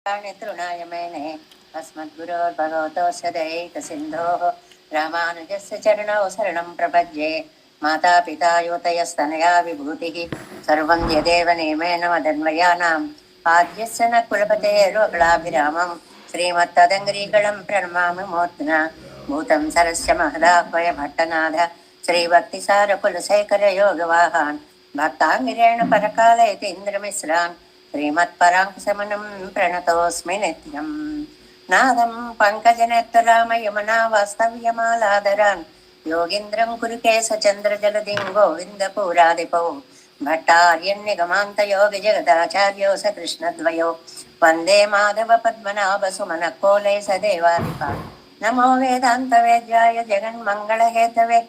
तृणाय मेने अस्मद्गुरोर्भगवतोऽस्य दयैकसिन्धोः रामानुजस्य चरणौ शरणं प्रपद्ये। मातापिता युवतयस्तनया विभूतिः सर्वं यदेव नियमेन मदन्वयानाम् आद्यस्य न कुलपतेर्वकुलाभिरामं श्रीमत्तदङ्ग्रीगणं प्रणमामि मूर्ध्ना भूतं सरस्य महदाह्वय भट्टनाथ श्रीभक्तिसारकुलशेखरयोगवाहान् भक्ताङ्गिरेण परकालयतीन्द्रमिश्रान् श्रीमत्पराङ्कुशमनं प्रणतोऽस्मि नित्यम्। नादं पङ्कजनेत्ररामयमुना वास्तव्यमालादरान् योगीन्द्रं कुरुकेशचन्द्रजलदिं गोविन्दपुरादिपौ भट्टार्यन्निगमान्तयोगिजगदाचार्यो स कृष्णद्वयो वन्दे माधवपद्मनाभसुमनकोले स देवादिपा। नमो वेदान्तवेद्याय जगन्मङ्गलहेतवे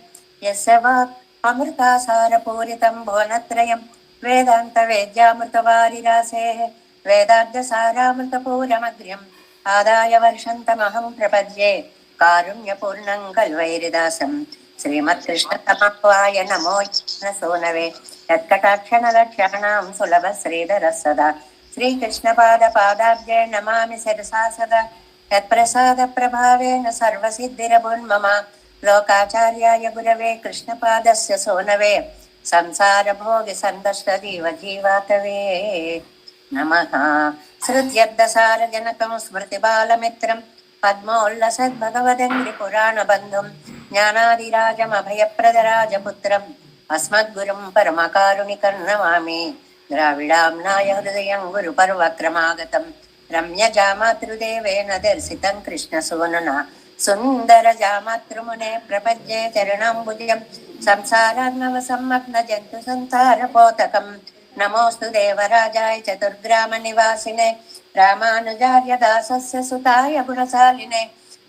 यस्य वाक् अमृतासारपूरितं भुवनत्रयं वेदान्तवेद्यामृतवारिरासेः वेदार्थसारामृतपूरमग्र्यम् आदाय वर्षन्तमहं प्रपद्ये कारुण्यपूर्णं कल्वैरिदासं श्रीमत्कृष्णतमत्वाय नमो सोनवे यत्कटाक्षणलक्ष्याणां सुलभश्रीधरः सदा श्रीकृष्णपादपादाब्जे नमामि शिरसा सदा यत्प्रसादप्रभावेन सर्वसिद्धिरभुन्मम लोकाचार्याय गुरवे कृष्णपादस्य सोनवे संसारभोगिसन्तष्टजीवजीवातवे नमः। श्रुत्यर्थसारजनकं स्मृतिबालमित्रं पद्मोल्लसद्भगवदङ्घ्रिपुराणबन्धुं ज्ञानादिराजमभयप्रदराजपुत्रम् अस्मद्गुरुं परमकारुणिकं नमामि। द्राविडाम्नाय हृदयं गुरुपर्वक्रमागतं रम्यजामातृदेवेन दर्शितं कृष्णसूनुना सुन्दरजामातृमुने प्रपद्ये चरणाम्बुजं संसारार्णवसम्मग्नजन्तुसंसारपोतकम् नमोऽस्तु देवराजाय चतुर्ग्रामनिवासिने रामानुजार्य दासस्य सुताय गुणशालिने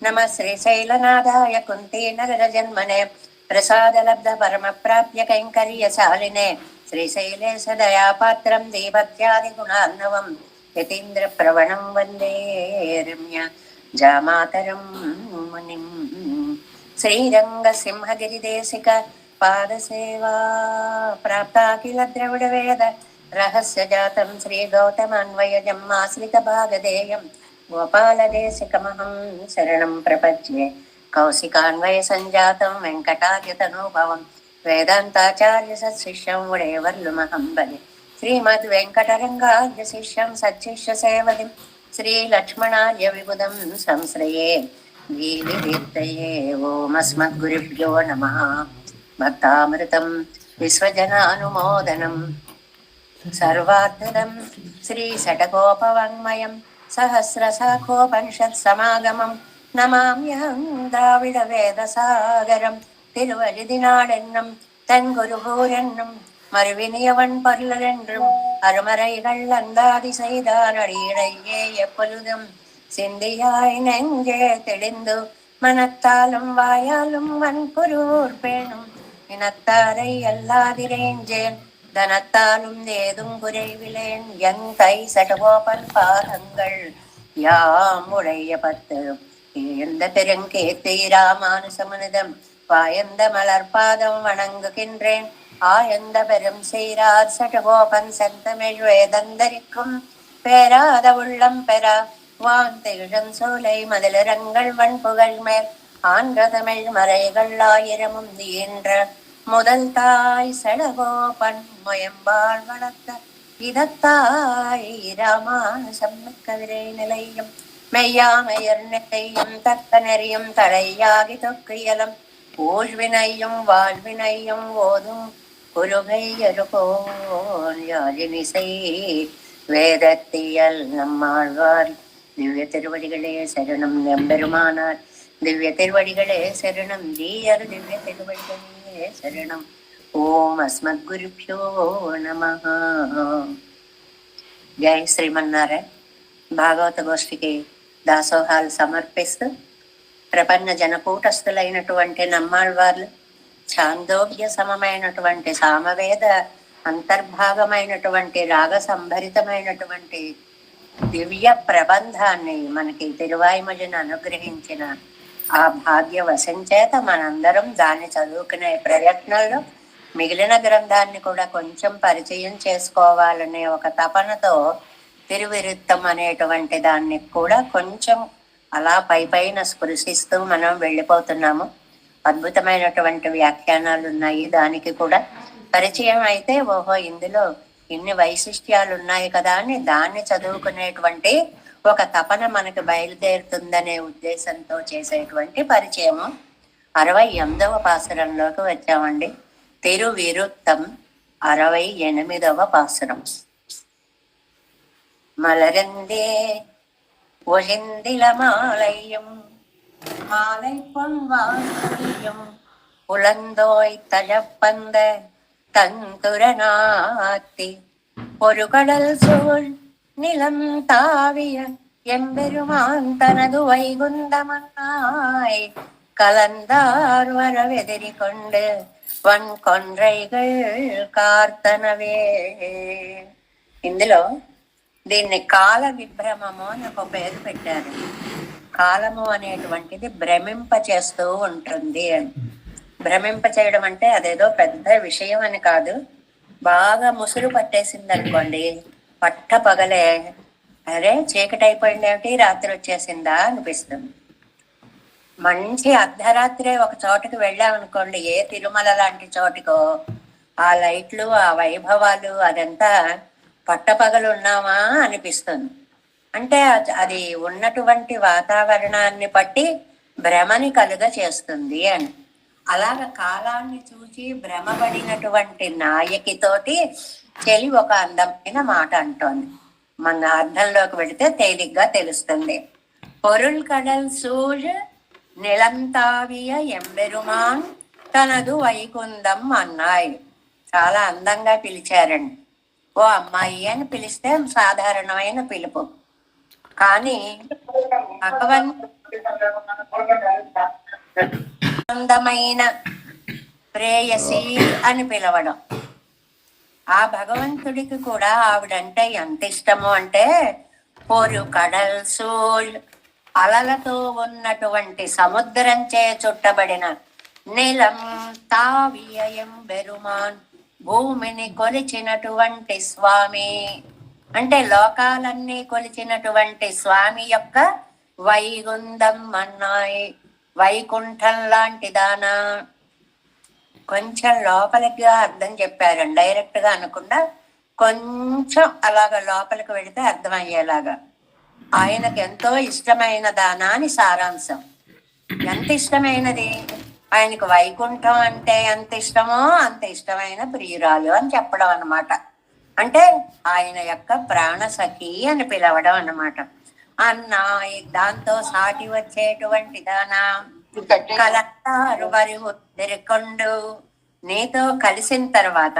नमः श्रीशैलनाथाय कुन्तीनगरजन्मने प्रसादलब्ध परमप्राप्य कैङ्कर्यशालिने श्रीशैलेश दयापात्रं दीभक्त्यादिगुणार्णवं यतीन्द्रप्रवणं वन्दे रम्य जामातरं मुनिम्। श्रीरङ्गसिंहगिरिदेशिक पादसेवा प्राप्ता किल द्रविडवेद रहस्य जातं श्रीगौतमान्वयजम् आश्रितभागधेयं गोपालदेशिकमहं शरणं प्रपद्ये। कौशिकान्वयसञ्जातं वेङ्कटाद्यतनुभवं वेदान्ताचार्य सत्शिष्यं वडेवर्लुमहं भजे। श्रीमद्वेङ्कटरङ्गाद्यशिष्यं सच्शिष्यसेवदिं श्रीलक्ष्मणार्य विबुधं संश्रये गीर्भिर्तये ओमस्मद्गुरुभ्यो नमः। भक्तामृतं विश्वजनानुमोदनं सर्वार्थदं श्रीषटकोपवाङ्मयं सहस्रशाखोपनिषत्समागमं नमाम्यहं द्राविडवेदसागरं तिरुवழுதினாடென்னும் தன் குருகூரென்னும் மறுவினியவன் பொருளென்றும் அருமறைகள் அந்தாதி செய்தான் அடியிடையே எப்பொழுதும் சிந்தியாய் நெஞ்சே தெளிந்து மனத்தாலும் வாயாலும் வன்புரூர் பேணும் இனத்தாரை அல்லாதிரேஞ்சேன் தனத்தாலும் ஏதும் குறைவிலேன் என் கை சடகோபன் பாதங்கள் யாம் உடைய பத்து எந்த பெருங்கேத்தை ராமானுசமனிதம் வாயந்த மலர்பாதம் வணங்குகின்றேன் ஆயந்த பெரும் செய்ரார் சடகோபன் செந்தமிழ் வேதந்தரிக்கும் பேராத உள்ளம் பெறா வாந்திழும் சோலை மதிலரங்கள் வன்புகழ் மேல் ஆன்ற தமிழ் மறைகள் ஆயிரமும் ஈன்ற முதல் தாய் சடகோபன் முயம்பாள் வளர்த்த இதத்தாய் ராமானுசம் கவிரை நிலையும் மெய்யாமையர் நிலையும் தக்க நெறியும் தலையாகி தொக்கியலும் ஊழ்வினையும் வாழ்வினையும் ஓதும் குருகையருகோன் யாழினிசை வேதத்தியல் நம்மாழ்வார் திவ்ய திருவடிகளே சரணம் எம்பெருமானார் திவ்ய திருவடிகளே சரணம் ஜீயர் திவ்ய திருவடிகளே శరణం. ఓం అస్మద్గురుభ్యో నమః. జై శ్రీమన్నారాయణ. భాగవత గోష్ఠికి దాసోహాలు సమర్పిస్తూ ప్రపన్న జనకూటస్థులైనటువంటి నమ్మాళ్వార్లు ఛాందోగ్య సమమైనటువంటి సామవేద అంతర్భాగమైనటువంటి రాగ సంభరితమైనటువంటి దివ్య ప్రబంధాన్ని మనకి తిరువాయిమజను అనుగ్రహించిన ఆ భాగ్య వశం చేత మనందరం దాన్ని చదువుకునే ప్రయత్నంలో మిగిలిన గ్రంథాన్ని కూడా కొంచెం పరిచయం చేసుకోవాలనే ఒక తపనతో తిరువిరుత్తం అనేటువంటి దాన్ని కూడా కొంచెం అలా పైన స్పృశిస్తూ మనం వెళ్ళిపోతున్నాము. అద్భుతమైనటువంటి వ్యాఖ్యానాలు ఉన్నాయి. దానికి కూడా పరిచయం అయితే ఓహో ఇందులో ఇన్ని వైశిష్ట్యాలు ఉన్నాయి కదా అని దాన్ని చదువుకునేటువంటి ఒక తపన మనకు బయలుదేరుతుందనే ఉద్దేశంతో చేసేటువంటి పరిచయము. 68వ పాసురంలోకి వచ్చామండి. తిరువిరుత్తం 68వ పాసురం. மலரந்தே ஒழிந்தில மாலையும் மாலை பொன்வாயும் புலந்தோய் தழப்பந்த தந்துரநாத்தி ஒரு கடல் சூழ் நிலம் தாவிய எம்பெருமான் தனது வைகுந்தமன்னாய் கலந்தார் வரவெதிரி கொண்டு வன் கொன்றைகள் కార్తనవే. ఇందులో దీన్ని కాల విభ్రమము అని ఒక పేరు పెట్టారు. కాలము అనేటువంటిది భ్రమింప చేస్తూ ఉంటుంది అని. భ్రమింప చేయడం అంటే అదేదో పెద్ద విషయం అని కాదు. బాగా ముసురు పట్టేసింది అనుకోండి, పట్ట పగలే అరే చీకటి అయిపోయింది ఏమిటి రాత్రి వచ్చేసిందా అనిపిస్తుంది. మంచి అర్ధరాత్రే ఒక చోటకి వెళ్ళామనుకోండి, ఏ తిరుమల లాంటి చోటుకో, ఆ లైట్లు ఆ వైభవాలు అదంతా పట్టపగలు ఉన్నామా అనిపిస్తుంది. అంటే అది ఉన్నటువంటి వాతావరణాన్ని బట్టి భ్రమని కలుగ చేస్తుంది అని. అలాగ కాలాన్ని చూసి భ్రమపడినటువంటి నాయకితోటి చెలి ఒక అందమైన మాట అంటోంది. మన అర్థంలోకి వెళితే తేలిగ్గా తెలుస్తుంది. పొరుల్ కడల్ సూజ్ నిలంతావియ ఎంబెరుమాన్ తనదు వైకుందం అన్నాయి. చాలా అందంగా పిలిచారండి. ఓ అమ్మాయి అని పిలిస్తే సాధారణమైన పిలుపు, కానీ అందమైన ప్రేయసి అని పిలవడం. ఆ భగవంతుడికి కూడా ఆవిడంటే ఎంత ఇష్టము అంటే, పోరు కడల్ సూల్ అలలతో ఉన్నటువంటి సముద్రంచే చుట్టబడిన నిలం తావియం బెరుమాన్ భూమిని కొలిచినటువంటి స్వామి అంటే లోకాలన్నీ కొలిచినటువంటి స్వామి యొక్క వైగుందం అన్నాయి. వైకుంఠం లాంటి దానా. కొంచెం లోపలిగా అర్థం చెప్పారండి, డైరెక్ట్ గా అనకుండా కొంచెం అలాగ లోపలికి వెళితే అర్థమయ్యేలాగా. ఆయనకు ఎంతో ఇష్టమైన దానా అని సారాంశం. ఎంత ఇష్టమైనది ఆయనకు, వైకుంఠం అంటే ఎంత ఇష్టమో అంత ఇష్టమైన ప్రియురాలు అని చెప్పడం అన్నమాట. అంటే ఆయన యొక్క ప్రాణ సఖి అని పిలవడం అన్నమాట. అన్నా దాంతో సాటి వచ్చేటువంటి దానా కలంతారు వరి ఉద్దరికొండు. నీతో కలిసిన తర్వాత,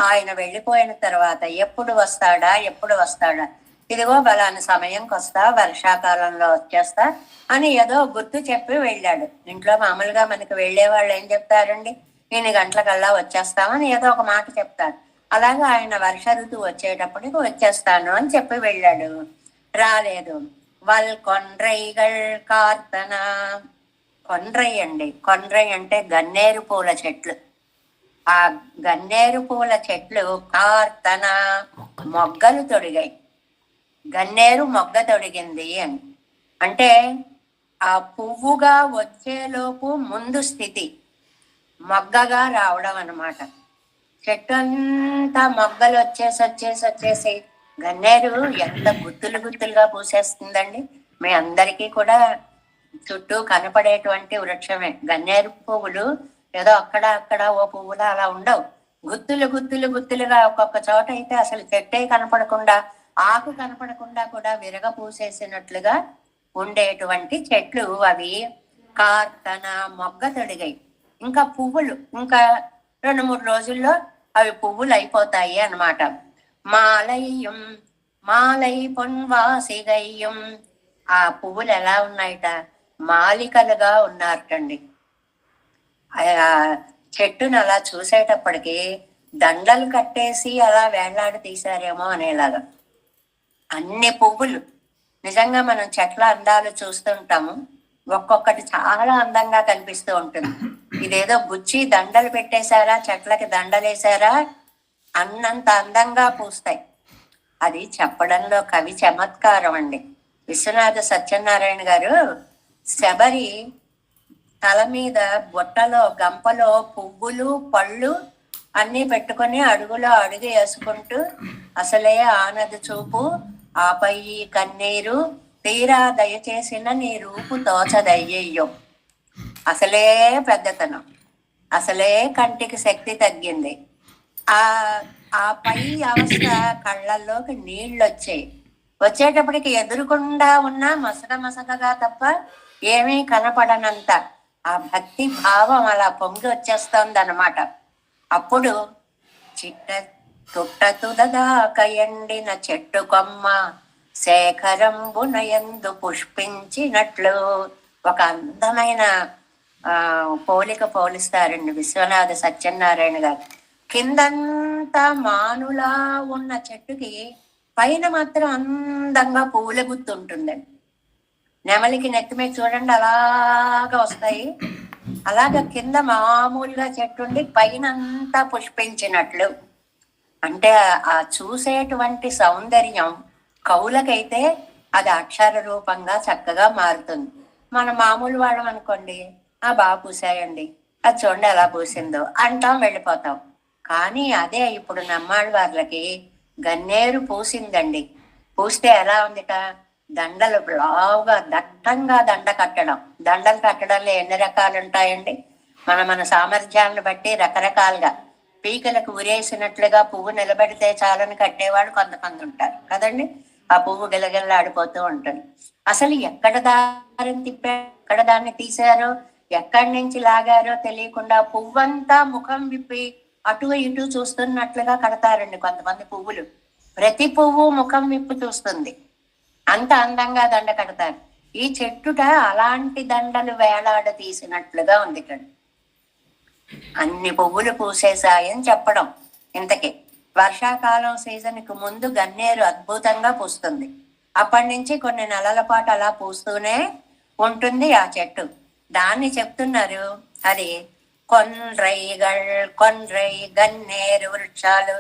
ఆయన వెళ్ళిపోయిన తర్వాత ఎప్పుడు వస్తాడా, ఇదిగో బలాని సమయంకి వస్తా, వర్షాకాలంలో వచ్చేస్తా అని ఏదో గుర్తు చెప్పి వెళ్ళాడు. ఇంట్లో మామూలుగా మనకి వెళ్లే వాళ్ళు ఏం చెప్తారండి, ఇన్ని గంటలకల్లా వచ్చేస్తామని ఏదో ఒక మాట చెప్తారు. అలాగే ఆయన వర్ష ఋతువు వచ్చేటప్పటికి వచ్చేస్తాను అని చెప్పి వెళ్ళాడు. రాలేదు. వల్ కొండ్రైగల్ కార్తన. కొండ్రై అండి, కొండ్రై అంటే గన్నేరు పూల చెట్లు. ఆ గన్నేరు పూల చెట్లు కార్తన మొగ్గలు తొడిగాయి. గన్నేరు మొగ్గ తొడిగింది అని అంటే ఆ పువ్వుగా వచ్చేలోపు ముందు స్థితి మొగ్గగా రావడం అన్నమాట. చెట్టు అంతా మొగ్గలు వచ్చేసి గన్నేరు ఎంత గుత్తులుగా పూసేస్తుందండి. మీ అందరికీ కూడా చుట్టూ కనపడేటువంటి వృక్షమే. గన్నేరు పువ్వులు ఏదో అక్కడ ఓ పువ్వులు అలా ఉండవు. గుత్తులుగా ఒక్కొక్క చోట అయితే అసలు చెట్టే కనపడకుండా, ఆకు కనపడకుండా కూడా విరగ పూసేసినట్లుగా ఉండేటువంటి చెట్లు అవి. కార్తన మొగ్గ తొడిగాయి. ఇంకా పువ్వులు ఇంకా 2-3 రోజుల్లో అవి పువ్వులు అయిపోతాయి అన్నమాట. మాలై పొన్వాసిగయ్యం. ఆ పువ్వులు ఎలా ఉన్నాయట, మాలికలుగా ఉన్నారటండి. ఆ చెట్టును అలా చూసేటప్పటికి దండలు కట్టేసి అలా వేళ్లాడి తీశారేమో అనేలాగా అన్ని పువ్వులు. నిజంగా మనం చెట్ల అందాలు చూస్తుంటాము, ఒక్కొక్కటి చాలా అందంగా కనిపిస్తూ ఉంటుంది. ఇదేదో గుచ్చి దండలు పెట్టేశారా, చెట్లకి దండలేసారా అన్నంత అందంగా పూస్తాయి. అది చెప్పడంలో కవి చమత్కారం అండి. విశ్వనాథ సత్యనారాయణ గారు శబరి తల మీద బుట్టలో గంపలో పువ్వులు పళ్ళు అన్నీ పెట్టుకొని అడుగులో అడుగు వేసుకుంటూ అసలే ఆనది చూపు ఆపై కన్నీరు తీరా దయచేసిన నీ రూపు తోచదయ్యయ్యో. అసలే పెద్దతనం, అసలే కంటికి శక్తి తగ్గింది. ఆ ఆ పై అవస్థ కళ్ళల్లోకి నీళ్ళు వచ్చాయి. వచ్చేటప్పటికి ఎదురుకుండా ఉన్న మసకగా తప్ప ఏమీ కనపడనంత ఆ భక్తి భావం అలా పొంగి వచ్చేస్తోంది అన్నమాట. అప్పుడు చిట్ట తుట్టతుదదాక ఎండిన చెట్టు కొమ్మ శేఖరంబునయందు పుష్పించినట్లు ఒక అందమైన పోలిక పోలిస్తారండి విశ్వనాథ సత్యనారాయణ గారు. కిందంతా మానులా ఉన్న చెట్టుకి పైన మాత్రం అందంగా పూల గుర్తుంటుందండి. నెమలికి నెత్తి మీద చూడండి అలాగా వస్తాయి. అలాగా కింద మామూలుగా చెట్టుండి పైన అంతా పుష్పించినట్లు. అంటే ఆ చూసేటువంటి సౌందర్యం కవులకైతే అది అక్షర రూపంగా చక్కగా మారుతుంది. మన మామూలు వాళ్ళం అనుకోండి, బాగా పూసాయండి, అది చూడండి ఎలా పూసిందో అంటాం, వెళ్ళిపోతాం. కానీ అదే ఇప్పుడు నమ్మాళ్ళ వాళ్ళకి గన్నేరు పూసిందండి. పూస్తే ఎలా ఉందిట, దండలు లావుగా దట్టంగా దండ కట్టడం. దండలు కట్టడంలో ఎన్ని రకాలు ఉంటాయండి. మన సామర్థ్యాలను బట్టి రకరకాలుగా పీకలకు ఉరేసినట్లుగా పువ్వు నిలబెడితే చాలని కట్టేవాడు కొంతమంది ఉంటారు కదండి. ఆ పువ్వు గిలగిల్లాడిపోతూ ఉంటుంది. అసలు ఎక్కడ దారిని తిప్పారు, ఎక్కడ దాన్ని తీశారో, ఎక్కడి నుంచి లాగారో తెలియకుండా పువ్వంతా ముఖం విప్పి అటు ఇటు చూస్తున్నట్లుగా కడతారండి కొంతమంది పువ్వులు. ప్రతి పువ్వు ముఖం విప్పి చూస్తుంది, అంత అందంగా దండ కడతారు. ఈ చెట్టుట అలాంటి దండలు వేలాడ తీసినట్లుగా ఉంది ఇక్కడ. అన్ని పువ్వులు పూసేసాయని చెప్పడం. ఇంతకీ వర్షాకాలం సీజన్కి ముందు గన్నేరు అద్భుతంగా పూస్తుంది. అప్పటి నుంచి కొన్ని నెలల పాటు అలా పూస్తూనే ఉంటుంది ఆ చెట్టు. దాన్ని చెప్తున్నారు. అది కొన్రై గన్నేరు వృక్షాలు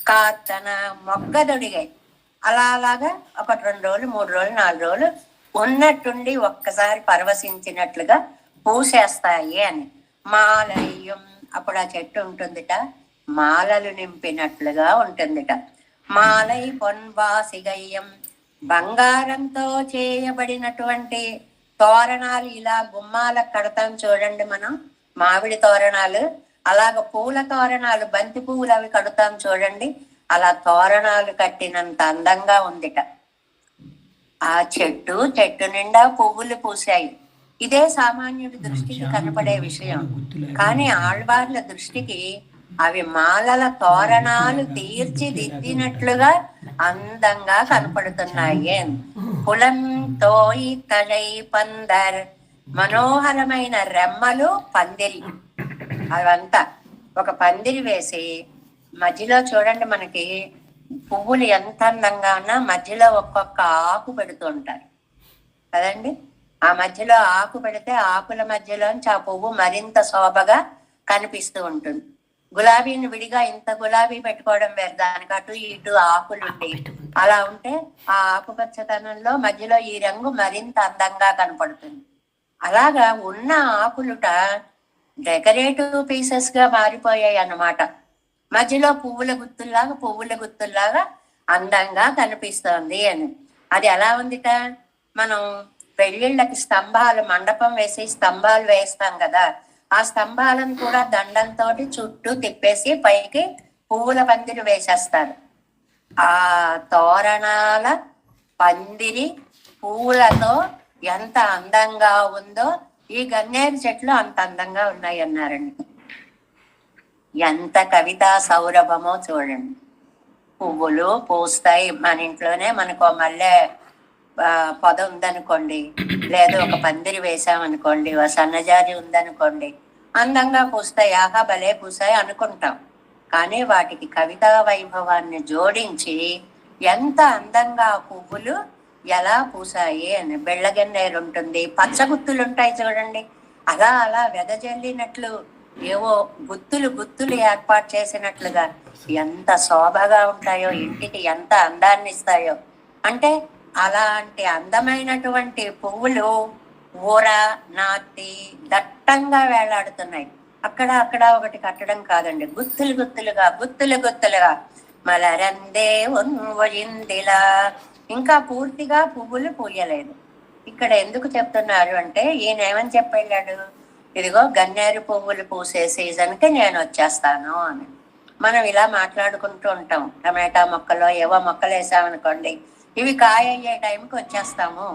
కాతన మొగ్గదొడిగాయి. అలాగా ఒకటి 2 రోజులు 3 రోజులు 4 రోజులు ఉన్నట్టుండి ఒక్కసారి పరవశించినట్లుగా పూసేస్తాయి అని. మాలయ్యం, అప్పుడు ఆ చెట్టు ఉంటుందిట, మాలలు నింపినట్లుగా ఉంటుందిట. మాలై పొన్వాసిగయ్యం, బంగారంతో చేయబడినటువంటి తోరణాలు ఇలా గుమ్మాలకు కడతాం చూడండి మనం, మామిడి తోరణాలు. అలాగ పూల తోరణాలు, బంతి పువ్వులు అవి కడతాం చూడండి, అలా తోరణాలు కట్టినంత అందంగా ఉందిట ఆ చెట్టు. చెట్టు నిండా పువ్వులు పూసాయి. ఇదే సామాన్యుడి దృష్టికి కనపడే విషయం. కానీ ఆళ్వార్ల దృష్టికి అవి మాలల తోరణాలు తీర్చిదిద్దినట్లుగా అందంగా కనపడుతున్నాయి. పులం తోయి తలై పందర్, మనోహరమైన రెమ్మలు, పందిరి. అవంతా ఒక పందిరి వేసి మధ్యలో చూడండి మనకి పువ్వులు ఎంత అందంగా ఉన్నా మధ్యలో ఒక్కొక్క ఆకు పెడుతూ ఉంటారు కదండి. ఆ మధ్యలో ఆకు పెడితే ఆకుల మధ్యలోంచి ఆ పువ్వు మరింత శోభగా కనిపిస్తూ ఉంటుంది. గులాబీని విడిగా ఇంత గులాబీ పెట్టుకోవడం వేరు, దానికి అటు ఇటు ఆకులు ఉంటాయి. అలా ఉంటే ఆ ఆకుపచ్చతనంలో మధ్యలో ఈ రంగు మరింత అందంగా కనపడుతుంది. అలాగా ఉన్న ఆకులుట డెకరేటివ్ పీసెస్ గా మారిపోయాయి అన్నమాట. మధ్యలో పువ్వుల గుత్తుల్లాగా అందంగా కనిపిస్తోంది అని. అది ఎలా ఉందిట, మనం పెళ్లిళ్ళకి స్తంభాలు, మండపం వేసి స్తంభాలు వేస్తాం కదా, ఆ స్తంభాలను కూడా దండంతో చుట్టూ తిప్పేసి పైకి పువ్వుల పందిరి వేసేస్తారు. ఆ తోరణాల పందిరి పువ్వులతో ఎంత అందంగా ఉందో ఈ గన్నేరు చెట్లు అంత అందంగా ఉన్నాయి అన్నారండి. ఎంత కవితా సౌరభమో చూడండి. పువ్వులు పూస్తాయి. మన ఇంట్లోనే మనకు మల్లె పొద ఉందనుకోండి, లేదా ఒక పందిరి వేసామనుకోండి, ఒక సన్నజాజి ఉందనుకోండి, అందంగా పూస్తాయి. ఆహా భలే పూసాయి అనుకుంటాం. కానీ వాటికి కవితా వైభవాన్ని జోడించి ఎంత అందంగా పువ్వులు ఎలా పూసాయి అని. బెళ్ళగన్నేరు ఉంటుంది, పచ్చగుత్తులు ఉంటాయి చూడండి, అలా వెదజల్లినట్లు ఏవో గుత్తులు గుత్తులు ఏర్పాటు చేసినట్లుగా ఎంత శోభగా ఉంటాయో, ఇంటికి ఎంత అందాన్ని ఇస్తాయో. అంటే అలాంటి అందమైనటువంటి పువ్వులు ఊర నాటి దట్టంగా వేలాడుతున్నాయి. అక్కడ అక్కడ ఒకటి కట్టడం కాదండి, గుత్తులు గుత్తులుగా గుత్తులు గుత్తులుగా మలరందే ఒందిలా. ఇంకా పూర్తిగా పువ్వులు పూయలేదు. ఇక్కడ ఎందుకు చెప్తున్నారు అంటే, ఈయన ఏమని చెప్పెళ్ళాడు, ఇదిగో గన్నేరు పువ్వులు పూసే సీజన్కి నేను వచ్చేస్తాను అని. మనం ఇలా మాట్లాడుకుంటూ ఉంటాం, టమాటా మొక్కలు ఏవో మొక్కలు వేసామనుకోండి, ఇవి కాయ అయ్యే టైంకి వచ్చేస్తాము,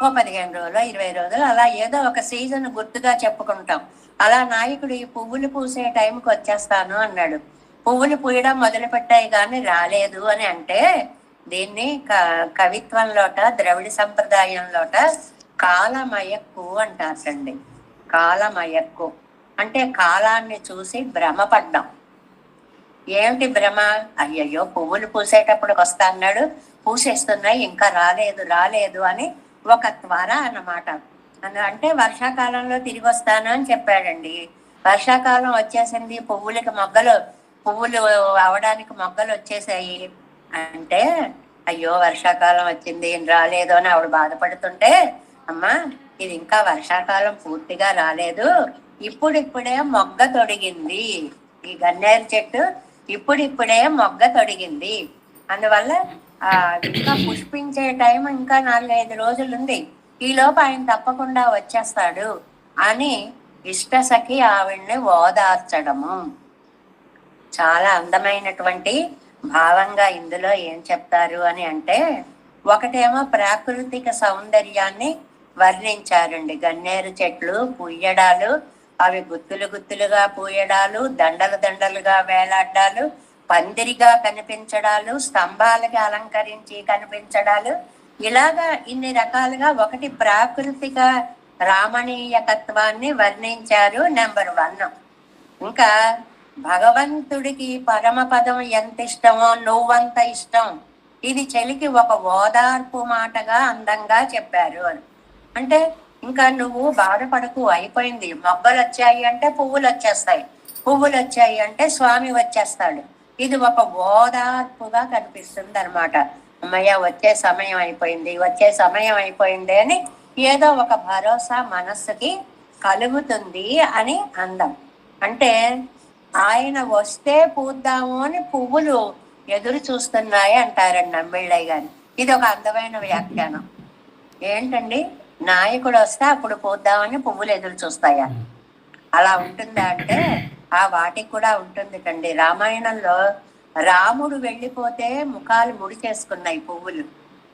ఓ 15 రోజులు 20 రోజులు అలా ఏదో ఒక సీజన్ గుర్తుగా చెప్పుకుంటాం. అలా నాయకుడు ఈ పువ్వులు పూసే టైంకి వచ్చేస్తాను అన్నాడు. పువ్వులు పూయడం మొదలు పెట్టాయి కానీ రాలేదు అని అంటే, దీన్ని కవిత్వంలోట ద్రవిడ సంప్రదాయంలోట కాలమయక్కు అంటారండి. కాలమయక్కు అంటే కాలాన్ని చూసి భ్రమపడ్డాం. ఏమిటి భ్రమ? అయ్యయ్యో పువ్వులు పూసేటప్పుడు వస్తా అన్నాడు, పూసేస్తున్నాయి, ఇంకా రాలేదు రాలేదు అని ఒక త్వర అన్నమాట. అంటే వర్షాకాలంలో తిరిగి వస్తాను అని చెప్పాడండి. వర్షాకాలం వచ్చేసింది, పువ్వులు అవడానికి మొగ్గలు వచ్చేసాయి అంటే, అయ్యో వర్షాకాలం వచ్చింది ఏం రాలేదు అని ఆవిడ బాధపడుతుంటే, అమ్మా ఇది ఇంకా వర్షాకాలం పూర్తిగా రాలేదు, ఇప్పుడిప్పుడే మొగ్గ తొడిగింది, ఈ గన్నేరు చెట్టు ఇప్పుడిప్పుడే మొగ్గ తొడిగింది, అందువల్ల ఇంకా పుష్పించే టైం ఇంకా 4-5 రోజులు ఉంది, ఈలోపు ఆయన తప్పకుండా వచ్చేస్తాడు అని ఇష్టసఖి ఆవిడ్ని ఓదార్చడము. చాలా అందమైనటువంటి భావంగా ఇందులో ఏం చెప్తారు అని అంటే, ఒకటేమో ప్రాకృతిక సౌందర్యాన్ని వర్ణించారండి. గన్నేరు చెట్లు పూయడాలు, అవి గుత్తులు గుత్తులుగా పూయడాలు, దండలు దండలుగా వేలాడ్డాలు, పందిరిగా కనిపించడాలు, స్తంభాలుగా అలంకరించి కనిపించడాలు, ఇలాగా ఇన్ని రకాలుగా ఒకటి ప్రాకృతిక రామణీయకత్వాన్ని వర్ణించారు. నెంబర్ 1. ఇంకా భగవంతుడికి పరమపదం ఎంత ఇష్టమో నువ్వంత ఇష్టం, ఇది చెలికి ఒక ఓదార్పు మాటగా అందంగా చెప్పారు అని. అంటే ఇంకా నువ్వు బాధపడకు, అయిపోయింది, మొగ్గలు వచ్చాయి అంటే పువ్వులు వచ్చేస్తాయి, పువ్వులు వచ్చాయి అంటే స్వామి వచ్చేస్తాడు, ఇది ఒక ఓదార్పుగా కనిపిస్తుంది అనమాట. అమ్మయ్య వచ్చే సమయం అయిపోయింది, వచ్చే సమయం అయిపోయింది అని ఏదో ఒక భరోసా మనస్సుకి కలుగుతుంది అని అందం. అంటే ఆయన వస్తే పూద్దాము అని పువ్వులు ఎదురు చూస్తున్నాయి అంటారండి నమ్మిళ్ళయ్య గారు. ఇది ఒక అందమైన వ్యాఖ్యానం. ఏంటండి, నాయకుడు వస్తే అప్పుడు పూద్దామని పువ్వులు ఎదురు చూస్తాయా? అలా ఉంటుందా అంటే ఆ వాటికి కూడా ఉంటుంది కండి. రామాయణంలో రాముడు వెళ్ళిపోతే ముఖాలు ముడి చేసుకున్నాయి పువ్వులు,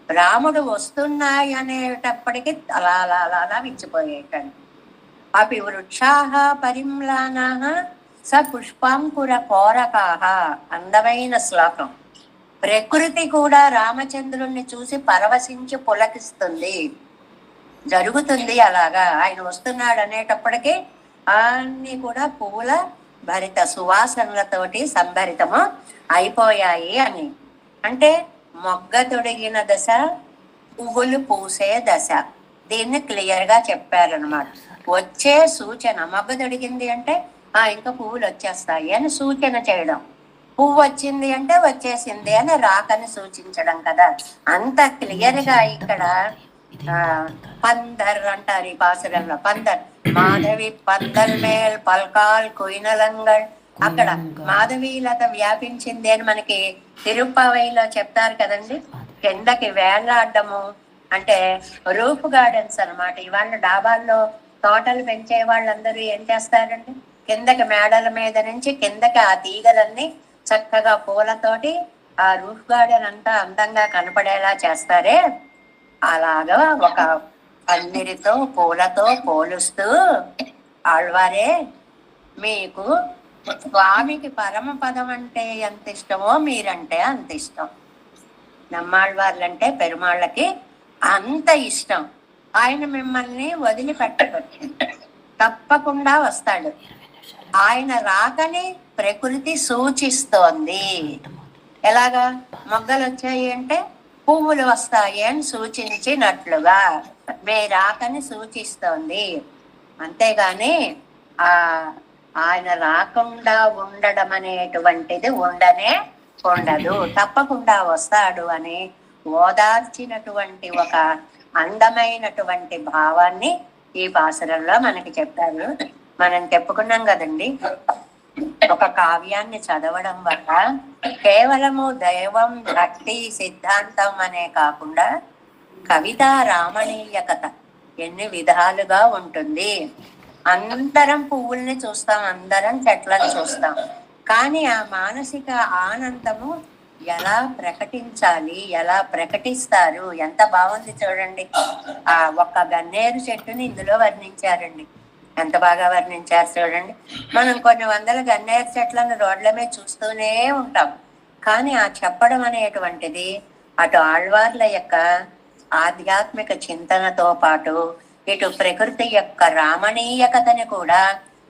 రాముడు వస్తున్నాయి అనేటప్పటికి అలా అలా అలా అలా విచ్చిపోయేటండి. అవి వృక్షాహ పరిమ్లానాహ స పుష్పాంకుర కోరకాహ. అందమైన శ్లోకం. ప్రకృతి కూడా రామచంద్రుణ్ణి చూసి పరవశించి పులకిస్తుంది, జరుగుతుంది అలాగా. ఆయన వస్తున్నాడు అనేటప్పటికీ అన్ని కూడా పువ్వుల భరిత సువాసనలతోటి సంభరితము అయిపోయాయి అని. అంటే మొగ్గ తొడిగిన దశ, పువ్వులు పూసే దశ, దీన్ని క్లియర్ గా చెప్పారనమాట. వచ్చే సూచన, మొగ్గ తొడిగింది అంటే ఇంకా పువ్వులు వచ్చేస్తాయి అని సూచన చేయడం, పువ్వు వచ్చింది అంటే వచ్చేసింది అని రాకని సూచించడం కదా. అంత క్లియర్ గా ఇక్కడ పందర్ అంటారు ఈ పాసురంలో. పందర్ మాధవి పందల్ మేల్ పల్కాల్ కుయినలంగల్. అక్కడ మాధవీలత వ్యాపించింది అని మనకి తిరుపతిలో చెప్తారు కదండి. కిందకి వేళ్లాడము అంటే రూఫ్ గార్డెన్స్ అనమాట. ఇవాళ డాబాల్లో తోటలు పెంచే వాళ్ళందరూ ఏం చేస్తారండి, కిందకి మేడల మీద నుంచి కిందకి ఆ తీగలన్నీ చక్కగా పూలతోటి ఆ రూఫ్ గార్డెన్ అంతా అందంగా కనపడేలా చేస్తారే, అలాగా ఒక పందిరితో పూలతో పోలుస్తూ ఆళ్వారే మీకు స్వామికి పరమపదం అంటే ఎంత ఇష్టమో మీరంటే అంత ఇష్టం. నమ్మాళ్వార్లంటే పెరుమాళ్ళకి అంత ఇష్టం. ఆయన మిమ్మల్ని వదిలిపెట్టడు, తప్పకుండా వస్తాడు. ఆయన రాకని ప్రకృతి సూచిస్తోంది. ఎలాగా? మొగ్గలు వచ్చాయి అంటే పువ్వులు వస్తాయి అని సూచించినట్లుగా మీ రాకని సూచిస్తోంది. అంతేగాని ఆ ఆయన రాకుండా ఉండడం అనేటువంటిది ఉండదు, తప్పకుండా వస్తాడు అని ఓదార్చినటువంటి ఒక అందమైనటువంటి భావాన్ని ఈ పాసురంలో మనకి చెప్పారు. మనం చెప్పుకున్నాం కదండి, ఒక కావ్యాన్ని చదవడం వల్ల కేవలము దైవం భక్తి సిద్ధాంతం అనే కాకుండా కవిత రామణీయకత ఎన్ని విధాలుగా ఉంటుంది. అందరం పువ్వుల్ని చూస్తాం, అందరం చెట్లను చూస్తాం, కానీ ఆ మానసిక ఆనందము ఎలా ప్రకటించాలి, ఎలా ప్రకటిస్తారు, ఎంత బాగుంది చూడండి. ఆ ఒక్క గన్నేరు చెట్టుని ఇందులో వర్ణించారండి, ఎంత బాగా వర్ణించారు చూడండి. మనం కొన్ని వందల గన్నేరు చెట్లను రోడ్ల మీద చూస్తూనే ఉంటాం, కానీ ఆ చెప్పడం అనేటువంటిది అటు ఆళ్వార్ల యొక్క ఆధ్యాత్మిక చింతనతో పాటు ఇటు ప్రకృతి యొక్క రామణీయకతని కూడా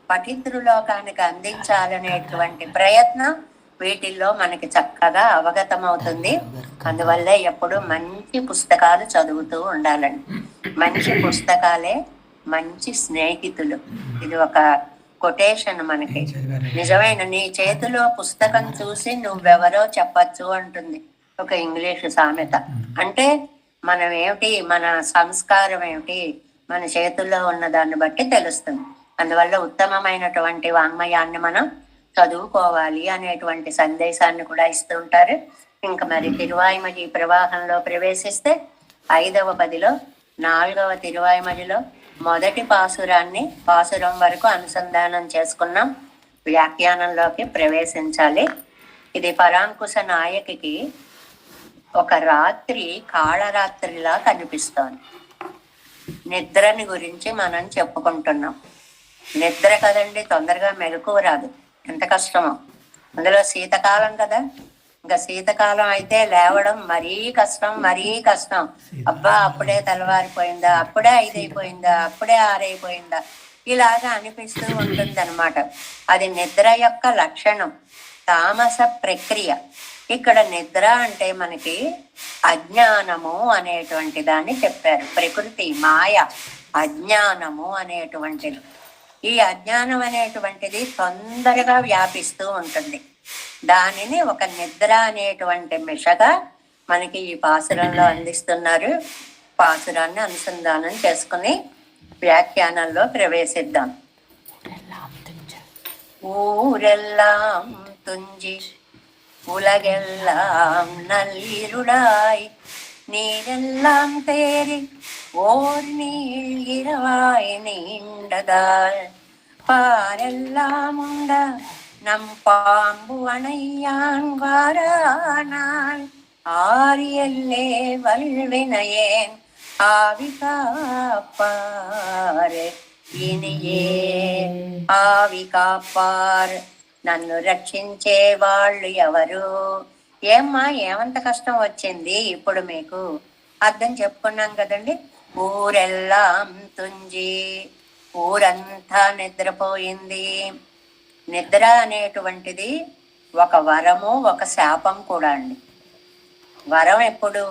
పఠితృలోకానికి అందించాలనేటువంటి ప్రయత్నం వీటిల్లో మనకి చక్కగా అవగతమవుతుంది. అందువల్లే ఎప్పుడు మంచి పుస్తకాలు చదువుతూ ఉండాలండి. మంచి పుస్తకాలే మంచి స్నేహితులు. ఇది ఒక కొటేషన్ మనకి. నిజమైన నీ చేతిలో పుస్తకం చూసి నువ్వెవరో చెప్పచ్చు అంటుంది ఒక ఇంగ్లీషు సామెత. అంటే మనం ఏమిటి, మన సంస్కారం ఏమిటి, మన చేతుల్లో ఉన్న దాన్ని బట్టి తెలుస్తుంది. అందువల్ల ఉత్తమమైనటువంటి వాంగ్మయాన్ని మనం చదువుకోవాలి అనేటువంటి సందేశాన్ని కూడా ఇస్తూ ఉంటారు. ఇంకా మరి తిరువాయిమడి ప్రవాహంలో ప్రవేశిస్తే 5వ పదిలో 4వ తిరువాయిమడిలో మొదటి పాసురం వరకు అనుసంధానం చేసుకున్నాం. వ్యాఖ్యానంలోకి ప్రవేశించాలి. ఇది పరాంకుశ నాయకికి ఒక రాత్రి కాళరాత్రిలా కనిపిస్తోంది. నిద్రని గురించి మనం చెప్పుకుంటున్నాం. నిద్ర కదండి, తొందరగా మెలకువ రాదు, ఎంత కష్టమో. అందులో శీతకాలం కదా, ఇంకా శీతకాలం అయితే లేవడం మరీ కష్టం. అబ్బా అప్పుడే తెల్లవారిపోయిందా, అప్పుడే 5 అయిపోయిందా, అప్పుడే 6 అయిపోయిందా, ఇలాగా అనిపిస్తూ ఉంటుంది అనమాట. అది నిద్ర యొక్క లక్షణం, తామస ప్రక్రియ. ఇక్కడ నిద్ర అంటే మనకి అజ్ఞానము అనేటువంటి దాన్ని చెప్పారు. ప్రకృతి మాయ అజ్ఞానము అనేటువంటిది. ఈ అజ్ఞానం అనేటువంటిది తొందరగా వ్యాపిస్తూ ఉంటుంది. దానిని ఒక నిద్ర అనేటువంటి మిషగా మనకి ఈ పాసురంలో అందిస్తున్నారు. పాసురాన్ని అనుసంధానం చేసుకుని వ్యాఖ్యానంలో ప్రవేశిద్దాం. ఊరెల్లాం తుంజి உலகெல்லாம் நல்லிருளாய் நீரெல்லாம் தேறி ஓர் நீள் இரவாய் நீண்டதால் பாரெல்லாம் உண்ட நம் பாம்பு அணையான் வாரானால் ஆரியல்லே வல்வினையேன் ஆவி காப்பார் இனியே ఆవి కాపార్. నన్ను రక్షించే వాళ్ళు ఎవరు? ఏమ్మా ఏమంత కష్టం వచ్చింది ఇప్పుడు మీకు? అర్థం చెప్పుకున్నాం కదండి. ఊరెల్లాం తుంజి, ఊరంతా నిద్రపోయింది. నిద్ర అనేటువంటిది ఒక వరము, ఒక శాపం కూడా అండి. వరం ఎప్పుడు?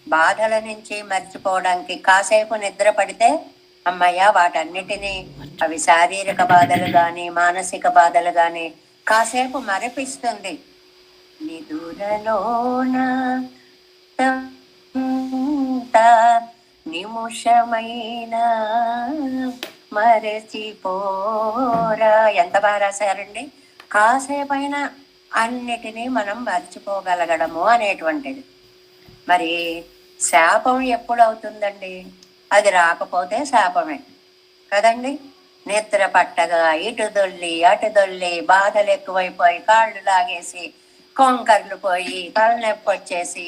బాధల నుంచి మర్చిపోవడానికి కాసేపు నిద్ర పడితే అమ్మయ్య వాటన్నిటినీ, అవి శారీరక బాధలు గాని మానసిక బాధలు గాని కాసేపు మరపిస్తుంది. నిదురలోన నిముషమైన మరచిపోరా. ఎంత బాగా రాశారండి. కాసేపైనా అన్నిటినీ మనం మర్చిపోగలగడము అనేటువంటిది. మరి శాపం ఎప్పుడు అవుతుందండి? అది రాకపోతే శాపమే కదండి. నిద్ర పట్టగా ఇటు దొల్లి అటు దొల్లి బాధలు ఎక్కువైపోయి కాళ్ళు లాగేసి కొంకర్లు పోయి తలనొప్పి వచ్చేసి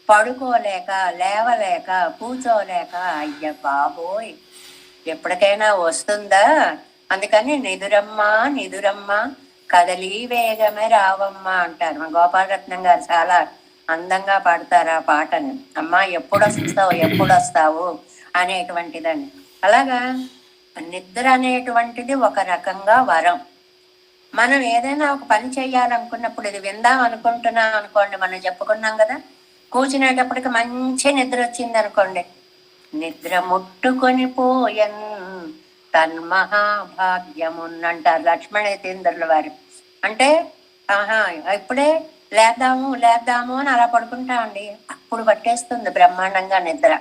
పడుకోలేక లేవలేక కూర్చోలేక అయ్య బాబోయ్ ఎప్పటికైనా వస్తుందా? అందుకని నిదురమ్మ కదలి వేగమే రావమ్మ అంటారు. మా గోపాలరత్నం గారు చాలా అందంగా పాడతారు ఆ పాటని. అమ్మా ఎప్పుడు వస్తావు అనేటువంటిదని. అలాగా నిద్ర అనేటువంటిది ఒక రకంగా వరం. మనం ఏదైనా ఒక పని చేయాలనుకున్నప్పుడు ఇది విందాం అనుకుంటున్నాం అనుకోండి, మనం చెప్పుకున్నాం కదా, కూర్చునేటప్పటికి మంచి నిద్ర వచ్చింది అనుకోండి, నిద్ర ముట్టుకొని పోయన్ తన్మహాభాగ్యమున్నంటారు లక్ష్మణేతీంద్రుల వారు. అంటే ఆహా ఇప్పుడే లేద్దాము లేద్దాము అని అలా పడుకుంటామండి, అప్పుడు పట్టేస్తుంది బ్రహ్మాండంగా నిద్ర.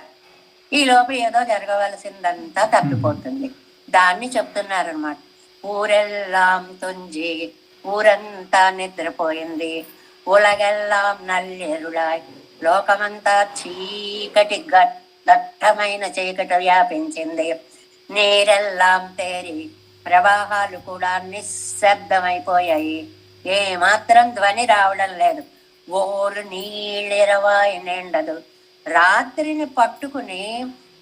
ఈ లోపు ఏదో జరగవలసిందంతా తప్పిపోతుంది. దాన్ని చెప్తున్నారనమాట. ఊరెల్లాం తుంజి, ఊరంతా నిద్రపోయింది. ఉలగెల్లాం నల్లెరుడాయ్, లోకమంతా చీకటి దట్టమైన చీకటి వ్యాపించింది. నీరెల్లాం తేరి, ప్రవాహాలు కూడా నిశ్శబ్దమైపోయాయి. ఏ మాత్రం ధ్వని రావడం లేదు. ఓరు నీళ్ళిరవాయి నిండదు. రాత్రిని పట్టుకుని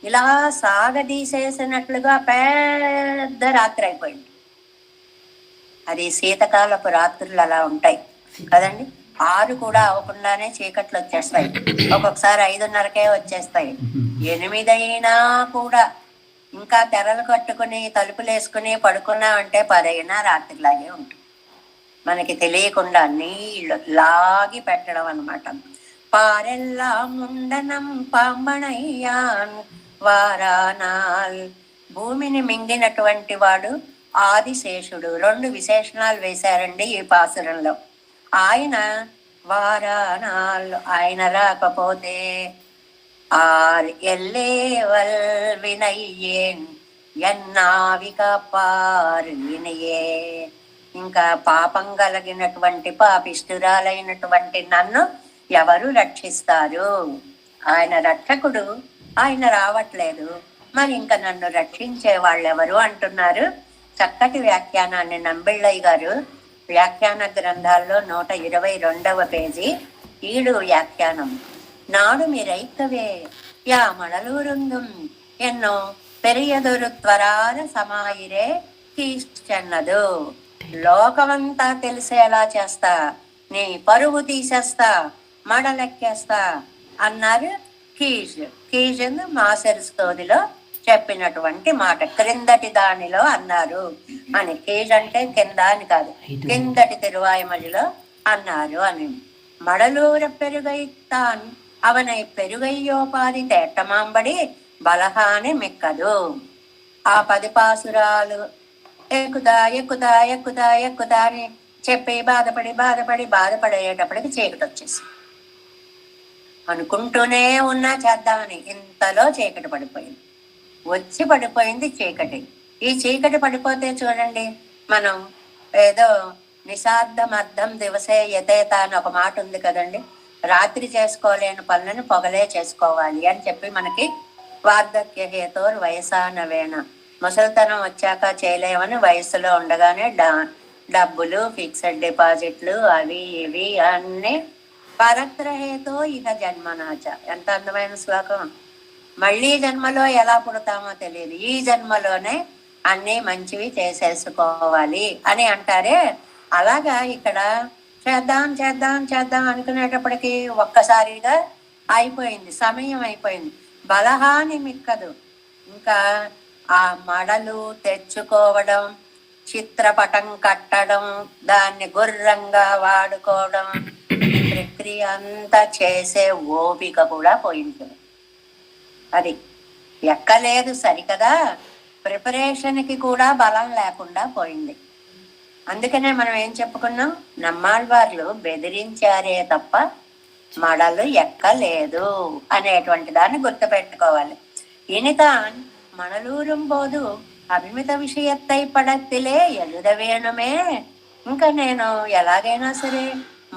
ఇలా సాగదీసేసినట్లుగా పెద్ద రాత్రి అయిపోయింది. అది శీతకాలపు రాత్రులు అలా ఉంటాయి కదండి. 6 కూడా అవ్వకుండానే చీకట్లు వచ్చేస్తాయి. ఒక్కొక్కసారి 5:30కే వచ్చేస్తాయి. 8 అయినా కూడా ఇంకా తెరలు కట్టుకుని తలుపులు వేసుకుని పడుకున్నా అంటే 10 అయినా రాత్రిలాగే ఉంటుంది. మనకి తెలియకుండా నీళ్లు లాగి పెట్టడం అన్నమాట. పారెల్లాం ఉండనం పాంబణయ్యాన్ వారానాల్, భూమిని మింగినటువంటి వాడు ఆదిశేషుడు. 2 విశేషణాలు వేశారండి ఈ పాసురంలో. ఆయన వారానాల్, ఆయన రాకపోతే ఆర్ ఎల్లేవల్ వినయ్యేన్ ఎన్నావిక పార్ వినయే, ఇంకా పాపం కలిగినటువంటి పాపిష్టురాలైనటువంటి నన్ను ఎవరు రక్షిస్తారు? ఆయన రక్షకుడు, ఆయన రావట్లేదు, మరి ఇంకా నన్ను రక్షించే వాళ్ళెవరు అంటున్నారు. చక్కటి వ్యాఖ్యానాన్ని నంబిళ్ళయ్య గారు వ్యాఖ్యాన గ్రంథాల్లో 122వ పేజీ 7 వ్యాఖ్యానం. నాడు మీరైక్కవే యా మణలూరుందుం ఎన్నో పెరియదొరు త్వరాన సమాయిరే కీష్టన్నదు. లోకమంతా తెలిసేలా చేస్తా, నీ పరువు తీసేస్తా, మడలెక్కేస్తా అన్నారు. కీజ్ మాసరి స్తోదిలో చెప్పినటువంటి మాట. క్రిందటి దానిలో అన్నారు అని. కీజ్ అంటే కింద అని కాదు, కిందటి తిరువాయుమలిలో అన్నారు అని. మడలూర పెరుగైత్తాన్ అవనై పెరుగయ్యోపాది తేటమాంబడి బలహాని మిక్కదు. ఆ 10 పాసురాలు ఎక్కుదా ఎక్కుదా ఎక్కుదా ఎక్కుదా అని చెప్పి బాధపడేటప్పటికి చీకటి వచ్చేసి అనుకుంటూనే ఉన్నా చేద్దామని ఇంతలో చీకటి పడిపోయింది. వచ్చి పడిపోయింది చీకటి. ఈ చీకటి పడిపోతే చూడండి, మనం ఏదో నిశాబ్దం అర్థం దివసే యథేత అని ఒక మాట ఉంది కదండి. రాత్రి చేసుకోలేని పనులను పొగలే చేసుకోవాలి అని చెప్పి మనకి వార్ధక్య హేతోర్ వయసానవేణ, ముసలితనం వచ్చాక చేయలేమని వయసులో ఉండగానే డబ్బులు, ఫిక్స్డ్ డిపాజిట్లు, అవి ఇవి అన్ని పరత్రహేతో ఇహ జన్మనాచ. ఎంత అందమైన శ్లోకం. మళ్ళీ జన్మలో ఎలా పుడతామో తెలియదు, ఈ జన్మలోనే అన్ని మంచివి చేసేసుకోవాలి అని అంటారే. అలాగా ఇక్కడ చేద్దాం చేద్దాం చేద్దాం అనుకునేటప్పటికి ఒక్కసారిగా అయిపోయింది, సమయం అయిపోయింది. బలహాని మిక్కదు. ఇంకా ఆ మడలు తెచ్చుకోవడం, చిత్రపటం కట్టడం, దాన్ని గుర్రంగా వాడుకోవడం, ఈ ప్రక్రియ అంతా చేసే ఓపిక కూడా పోయింది. అది ఎక్కలేదు సరికదా, ప్రిపరేషన్కి కూడా బలం లేకుండా పోయింది. అందుకనే మనం ఏం చెప్పుకున్నాం, నమ్మాళ్వార్లు బెదిరించారే తప్ప మడలు ఎక్కలేదు అనేటువంటి దాన్ని గుర్తుపెట్టుకోవాలి. ఇనితాన్ మణలూరం పోదు అభిమిత విషయత్తై పడత్తిలే ఎలుదవేణమే. ఇంకా నేను ఎలాగైనా సరే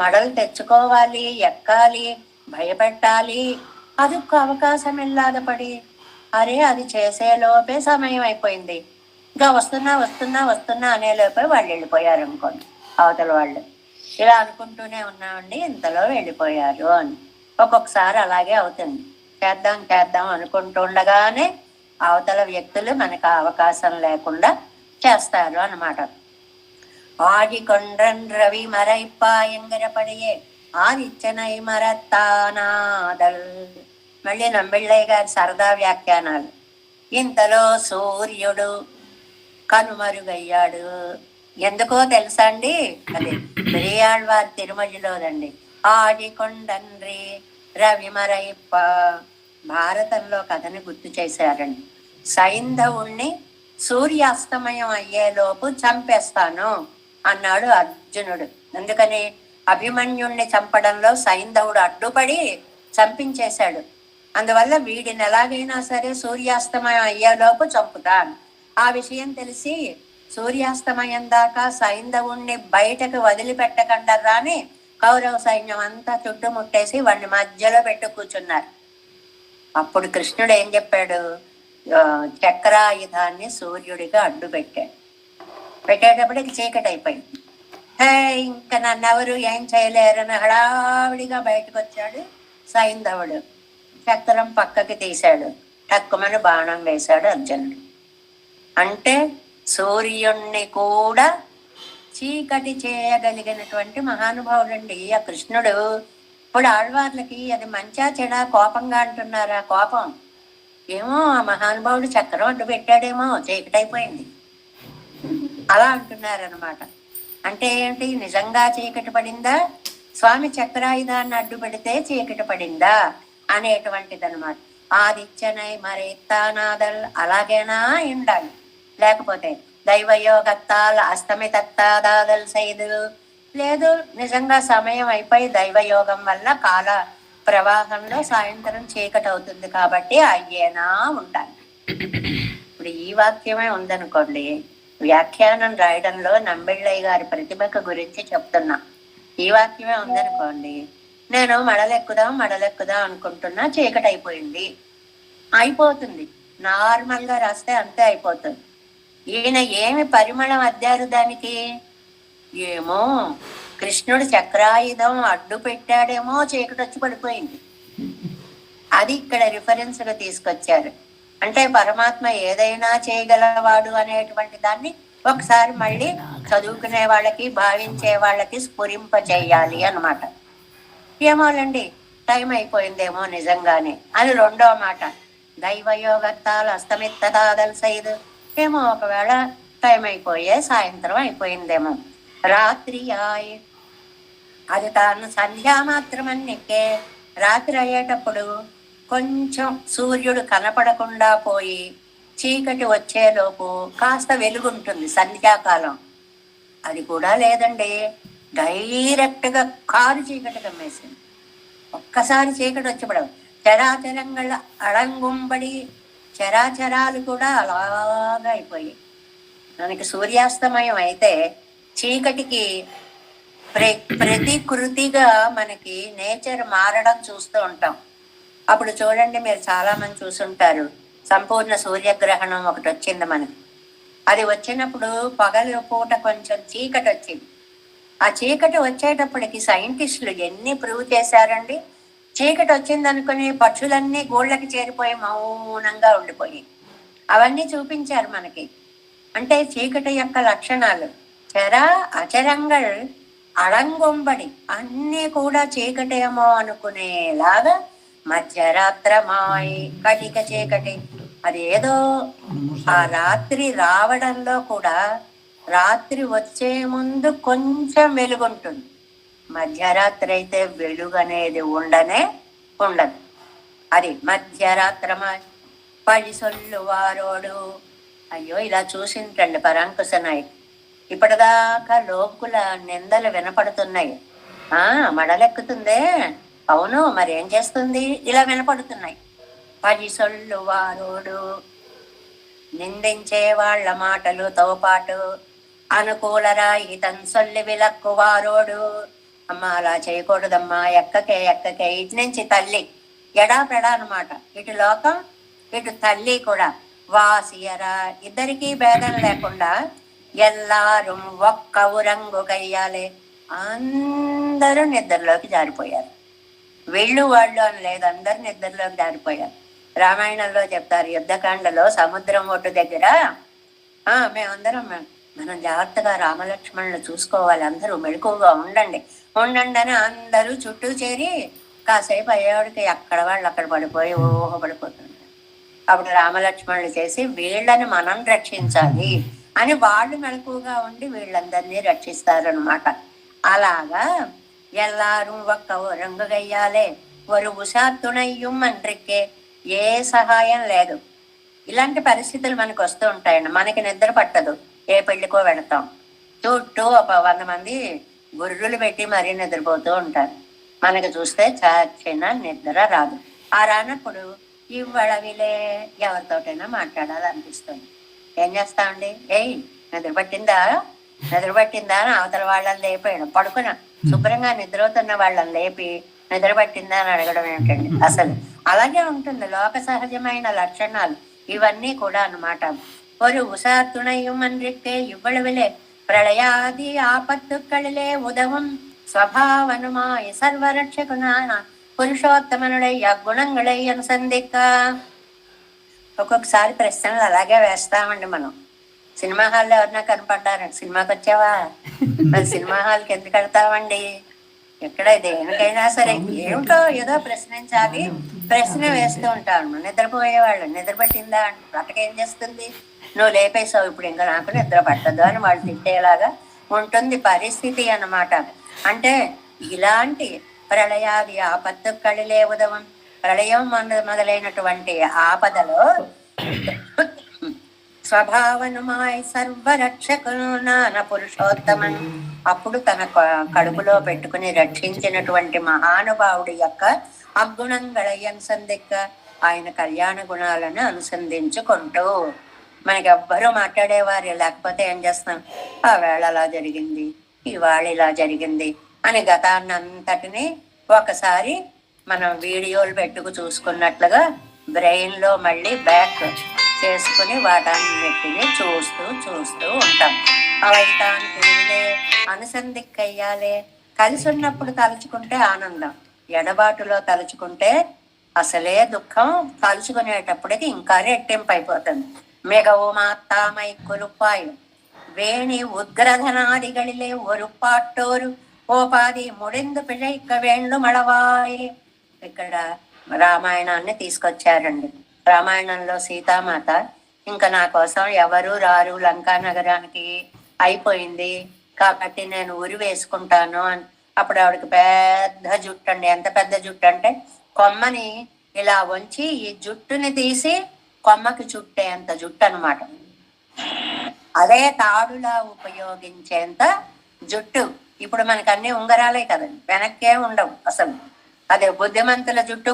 మడలు తెచ్చుకోవాలి, ఎక్కాలి, భయపెట్టాలి, అదొక్క అవకాశం ఇల్లాద పడి అరే అది చేసేలోపే సమయం అయిపోయింది. ఇంకా వస్తున్నా వస్తున్నా వస్తున్నా అనేలోపే వాళ్ళు వెళ్ళిపోయారు అనుకోండి, అవతల వాళ్ళు. ఇలా అనుకుంటూనే ఉన్నామండి, ఇంతలో వెళ్ళిపోయారు అని. ఒక్కొక్కసారి అలాగే అవుతుంది. చేద్దాం చేద్దాం అనుకుంటూ ఉండగానే అవతల వ్యక్తులు మనకు అవకాశం లేకుండా చేస్తారు అన్నమాట. ఆడికొండ్రన్ రవి మరైపాయంగరపడియే ఆదిత్యనై మరత్తానాదల్. మళ్ళీ నంబిళ్ళయ్య గారి సరదా వ్యాఖ్యానాలు. ఇంతలో సూర్యుడు కనుమరుగయ్యాడు. ఎందుకో తెలుసా అండి, అది పెరియాళ్వారి తిరుమలలోదండి. ఆడికొండన్రి రవి మరైప్ప. భారతంలో కథని గుర్తు చేశారండి. సైంధవుణ్ణి సూర్యాస్తమయం అయ్యేలోపు చంపేస్తాను అన్నాడు అర్జునుడు. అందుకని అభిమన్యుణ్ణి చంపడంలో సైంధవుడు అడ్డుపడి చంపించేశాడు. అందువల్ల వీడిని ఎలాగైనా సరే సూర్యాస్తమయం అయ్యేలోపు చంపుతాను. ఆ విషయం తెలిసి సూర్యాస్తమయం దాకా సైంధవుణ్ణి బయటకు వదిలిపెట్టకుండా రాని కౌరవ సైన్యం అంతా చుట్టుముట్టేసి వాడిని మధ్యలో పెట్టు కూర్చున్నారు. అప్పుడు కృష్ణుడు ఏం చెప్పాడు? చక్రాయుధాన్ని సూర్యుడిగా అడ్డు పెట్టాడు. పెట్టేటప్పటికి చీకటి అయిపోయింది. ఇంకా నన్నెవరు ఏం చేయలేరని హడావిడిగా బయటకు వచ్చాడు సైంధవుడు. చక్రం పక్కకి తీశాడు, తక్కువని బాణం వేశాడు అర్జునుడు. అంటే సూర్యుణ్ణి కూడా చీకటి చేయగలిగినటువంటి మహానుభావుడండి ఆ కృష్ణుడు. ఇప్పుడు ఆళ్వార్లకి అది మంచా చెడా కోపంగా అంటున్నారా? కోపం ఏమో, ఆ మహానుభావుడు చక్రం అడ్డు పెట్టాడేమో, చీకటి అయిపోయింది అలా అంటున్నారనమాట. అంటే ఏంటి? నిజంగా చీకటి పడిందా, స్వామి చక్రాయుధాన్ని అడ్డు పెడితే చీకటి పడిందా అనేటువంటిది అనమాట. ఆదిత్యనై మరేత్తానాదల్ అలాగేనా ఉండాలి. లేకపోతే దైవయోగత్తాల్ అస్తమితత్తాదాదల్ సైదు లేదు. నిజంగా సమయం అయిపోయి దైవయోగం వల్ల కాల ప్రవాహంలో సాయంత్రం చీకటి అవుతుంది కాబట్టి అయ్యేనా ఉండాలి. ఇప్పుడు ఈ వాక్యమే ఉందనుకోండి, వ్యాఖ్యానం రాయడంలో నంబిళ్ళయ్య గారి ప్రతిభకు గురించి చెప్తున్నా. ఈ వాక్యమే ఉందనుకోండి, నేను మడలెక్కుదాం అనుకుంటున్నా, చీకటి అయిపోయింది, అయిపోతుంది. నార్మల్ గా రాస్తే అంతే అయిపోతుంది. ఈయన ఏమి పరిమళం అద్దారు దానికి? ఏమో కృష్ణుడు చక్రాయుధం అడ్డు పెట్టాడేమో, చీకటి వచ్చి పడిపోయింది. అది ఇక్కడ రిఫరెన్స్ గా తీసుకొచ్చారు. అంటే పరమాత్మ ఏదైనా చేయగలవాడు అనేటువంటి దాన్ని ఒకసారి మళ్ళీ చదువుకునే వాళ్ళకి, భావించే వాళ్ళకి స్ఫురింప చేయాలి అన్నమాట. ఏమోలండి, టైం అయిపోయిందేమో నిజంగానే అని రెండో మాట. దైవయోగత్తాలు అస్తమిత్తదాదల్ సైదు ఏమో, ఒకవేళ టైం అయిపోయే సాయంత్రం అయిపోయిందేమో. రాత్రి అది తాను సంధ్యా మాత్రమన్నికే. రాత్రి అయ్యేటప్పుడు కొంచెం సూర్యుడు కనపడకుండా పోయి చీకటి వచ్చేలోపు కాస్త వెలుగుంటుంది సంధ్యాకాలం. అది కూడా లేదండి, డైరెక్ట్ గా కారు చీకటి కమ్మేసింది. ఒక్కసారి చీకటి వచ్చిపడవు. చరాచరంగళ్ళ అడంగుంబడి చరాచరాలు కూడా అలాగా అయిపోయాయి. మనకి సూర్యాస్తమయం అయితే చీకటికి ప్రతికృతిగా మనకి నేచర్ మారడం చూస్తూ ఉంటాం. అప్పుడు చూడండి, మీరు చాలా మంది చూసుంటారు, సంపూర్ణ సూర్యగ్రహణం ఒకటి వచ్చింది మనకి. అది వచ్చినప్పుడు పగలు పూట కొంచెం చీకటి వచ్చింది. ఆ చీకటి వచ్చేటప్పటికి సైంటిస్టులు ఎన్ని ప్రూవ్ చేశారండి. చీకటి వచ్చింది అనుకుని పక్షులన్నీ గోళ్ళకి చేరిపోయి మౌనంగా ఉండిపోయి అవన్నీ చూపించారు మనకి. అంటే చీకటి యొక్క లక్షణాలు చర అచరంగల్ అడంగొంబడి అన్నీ కూడా చీకటేమో అనుకునేలాగా మధ్యరాత్రమాయి కటిక చీకటి. అది ఏదో ఆ రాత్రి రావడంలో కూడా రాత్రి వచ్చే ముందు కొంచెం వెలుగుంటుంది. మధ్యరాత్రి అయితే వెలుగు అనేది ఉండదు. అది మధ్యరాత్రమాయి పడిసొల్లు వారోడు. అయ్యో, ఇలా చూసింటండి పరాంకుశ నాయక్. ఇప్పటిదాకా లోకుల నిందలు వినపడుతున్నాయి. మడలెక్కుతుందే, అవును, మరి ఏం చేస్తుంది, ఇలా వినపడుతున్నాయి. పడిసొల్లు వారోడు, నిందించే వాళ్ళ మాటలుతో పాటు అనుకూలరా ఇతన్ సొల్లి విలక్కు వారోడు. అమ్మా అలా చేయకూడదమ్మా, ఎక్కకే ఇటు నుంచి తల్లి ఎడాపెడా అనమాట. ఇటు లోకం, ఇటు తల్లి కూడా వాసియరా, ఇద్దరికీ భేదం లేకుండా ఎల్లారు ఒక్క ఉరంగు కయ్యాలి. అందరూ నిద్రలోకి జారిపోయారు. వీళ్ళు వాళ్ళు అని లేదు, అందరు నిద్రలోకి జారిపోయారు. రామాయణంలో చెప్తారు, యుద్ధకాండలో సముద్రం ఒడ్డు దగ్గర మేమందరం మనం జాగ్రత్తగా రామలక్ష్మణులు చూసుకోవాలి, అందరూ మెళుకువగా ఉండండి అని అందరూ చుట్టూ చేరి కాసేపు అయ్యేవాడికి అక్కడ వాళ్ళు అక్కడ పడిపోయి పడిపోతుంది. అప్పుడు రామలక్ష్మణులు చేసి వీళ్ళని మనం రక్షించాలి అని వాళ్ళు మెళకువగా ఉండి వీళ్ళందరినీ రక్షిస్తారనమాట. అలాగా ఎల్లారు ఒక్క రంగుగయ్యాలే, ఒక ఉషా తుణయ్యం అంట్రిక్కే, ఏ సహాయం లేదు. ఇలాంటి పరిస్థితులు మనకు వస్తూ ఉంటాయండి. మనకి నిద్ర పట్టదు, ఏ పెళ్లికో వెళతాం, చుట్టూ ఒక 100 మంది గుర్రులు పెట్టి మరీ నిద్రపోతూ ఉంటారు. మనకి చూస్తే చాచిన నిద్ర రాదు. ఆ రానప్పుడు ఇవాళ వీళ్ళే ఎవరితోటైనా మాట్లాడాలనిపిస్తుంది. ఏం చేస్తామండి? నిద్ర పట్టిందా, నిద్ర పట్టిందా అని అవతల వాళ్ళని లేపాడు. పడుకున్న శుభ్రంగా నిద్రపోతున్న వాళ్ళని లేపి నిద్ర పట్టిందా అని అడగడం ఏమిటండి అసలు? అలాగే ఉంటుంది లోక సహజమైన లక్షణాలు ఇవన్నీ కూడా అన్నమాట. ஒரு உசார் துணையும் அன்றிற்கு இவ்வளவிலே பிரளயாதி ஆபத்துக்களிலே உதவும் స్వభావనుమాయ సర్వరక్షకునాన పురుషోత్తమనుడై ఆ గుణంగళై అనుసంధిక. ఒక్కొక్కసారి ప్రశ్నలు అలాగే వేస్తామండి మనం. సినిమా హాల్లో ఎవరన్నా కనపడ్డారండి, సినిమాకి వచ్చావా, మరి సినిమా హాల్కి ఎందుకు వెళ్తామండి? ఎక్కడ దేనికైనా సరే ఏమిటో ఏదో ప్రశ్నించాలి, ప్రశ్న వేస్తూ ఉంటాను. నిద్రపోయేవాళ్ళు నిద్ర పట్టిందా అంటే అటకేం చేస్తుంది, నువ్వు లేపేసావు ఇప్పుడు ఇంకా నాకు నిద్ర పట్టదు అని వాళ్ళు తిట్టేలాగా ఉంటుంది పరిస్థితి అన్నమాట. అంటే ఇలాంటి ప్రళయాది ఆపత్తు కళిలే ఉదవం, ప్రళయం మొదలైనటువంటి ఆపదలో స్వభావనుమాయ సర్వరక్షకును నాన పురుషోత్తమన్, అప్పుడు తన కడుపులో పెట్టుకుని రక్షించినటువంటి మహానుభావుడి యొక్క అగ్గుణంగళయ్యను సందిక్క ఆయన కళ్యాణ గుణాలను అనుసంధించుకుంటూ. మనకి ఎవ్వరూ మాట్లాడేవారు లేకపోతే ఏం చేస్తాం, ఆ వేళ అలా జరిగింది, ఇవాళ ఇలా జరిగింది అని గతాన్నంతటిని ఒకసారి మనం వీడియోలు పెట్టుకు చూసుకున్నట్లుగా బ్రెయిన్ లో మళ్ళీ బ్యాక్ చేసుకుని వాటన్నిటిని చూస్తూ చూస్తూ ఉంటాం. అవైతానికి అనుసంధిక్కయ్యాలే. కలిసి ఉన్నప్పుడు తలుచుకుంటే ఆనందం, ఎడబాటులో తలుచుకుంటే అసలే దుఃఖం, తలుచుకునేటప్పటికి ఇంకా రెట్టింపు అయిపోతుంది. మిగవు మాత్తామై కొలుపాయు వేణి ఉద్గ్రధనాదిగళిలే ఒరుపాట్టోరు ఓపాది ముడిందు పిழைక్క వేణు మళవాయి. ఇక్కడ రామాయణాన్ని తీసుకొచ్చారండి. రామాయణంలో సీతామాత ఇంకా నా కోసం ఎవరు రారు లంకా నగరానికి, అయిపోయింది కాబట్టి నేను ఉరి వేసుకుంటాను అని. అప్పుడు ఆవిడకి పెద్ద జుట్టు అండి. ఎంత పెద్ద జుట్టు అంటే కొమ్మని ఇలా వంచి ఈ జుట్టుని తీసి కొమ్మకి చుట్టేంత జుట్టు అనమాట. అదే తాడులా ఉపయోగించేంత జుట్టు. ఇప్పుడు మనకు అన్ని ఉంగరాలే కదండి, వెనక్కే ఉండవు అసలు. అదే బుద్ధిమంతుల జుట్టు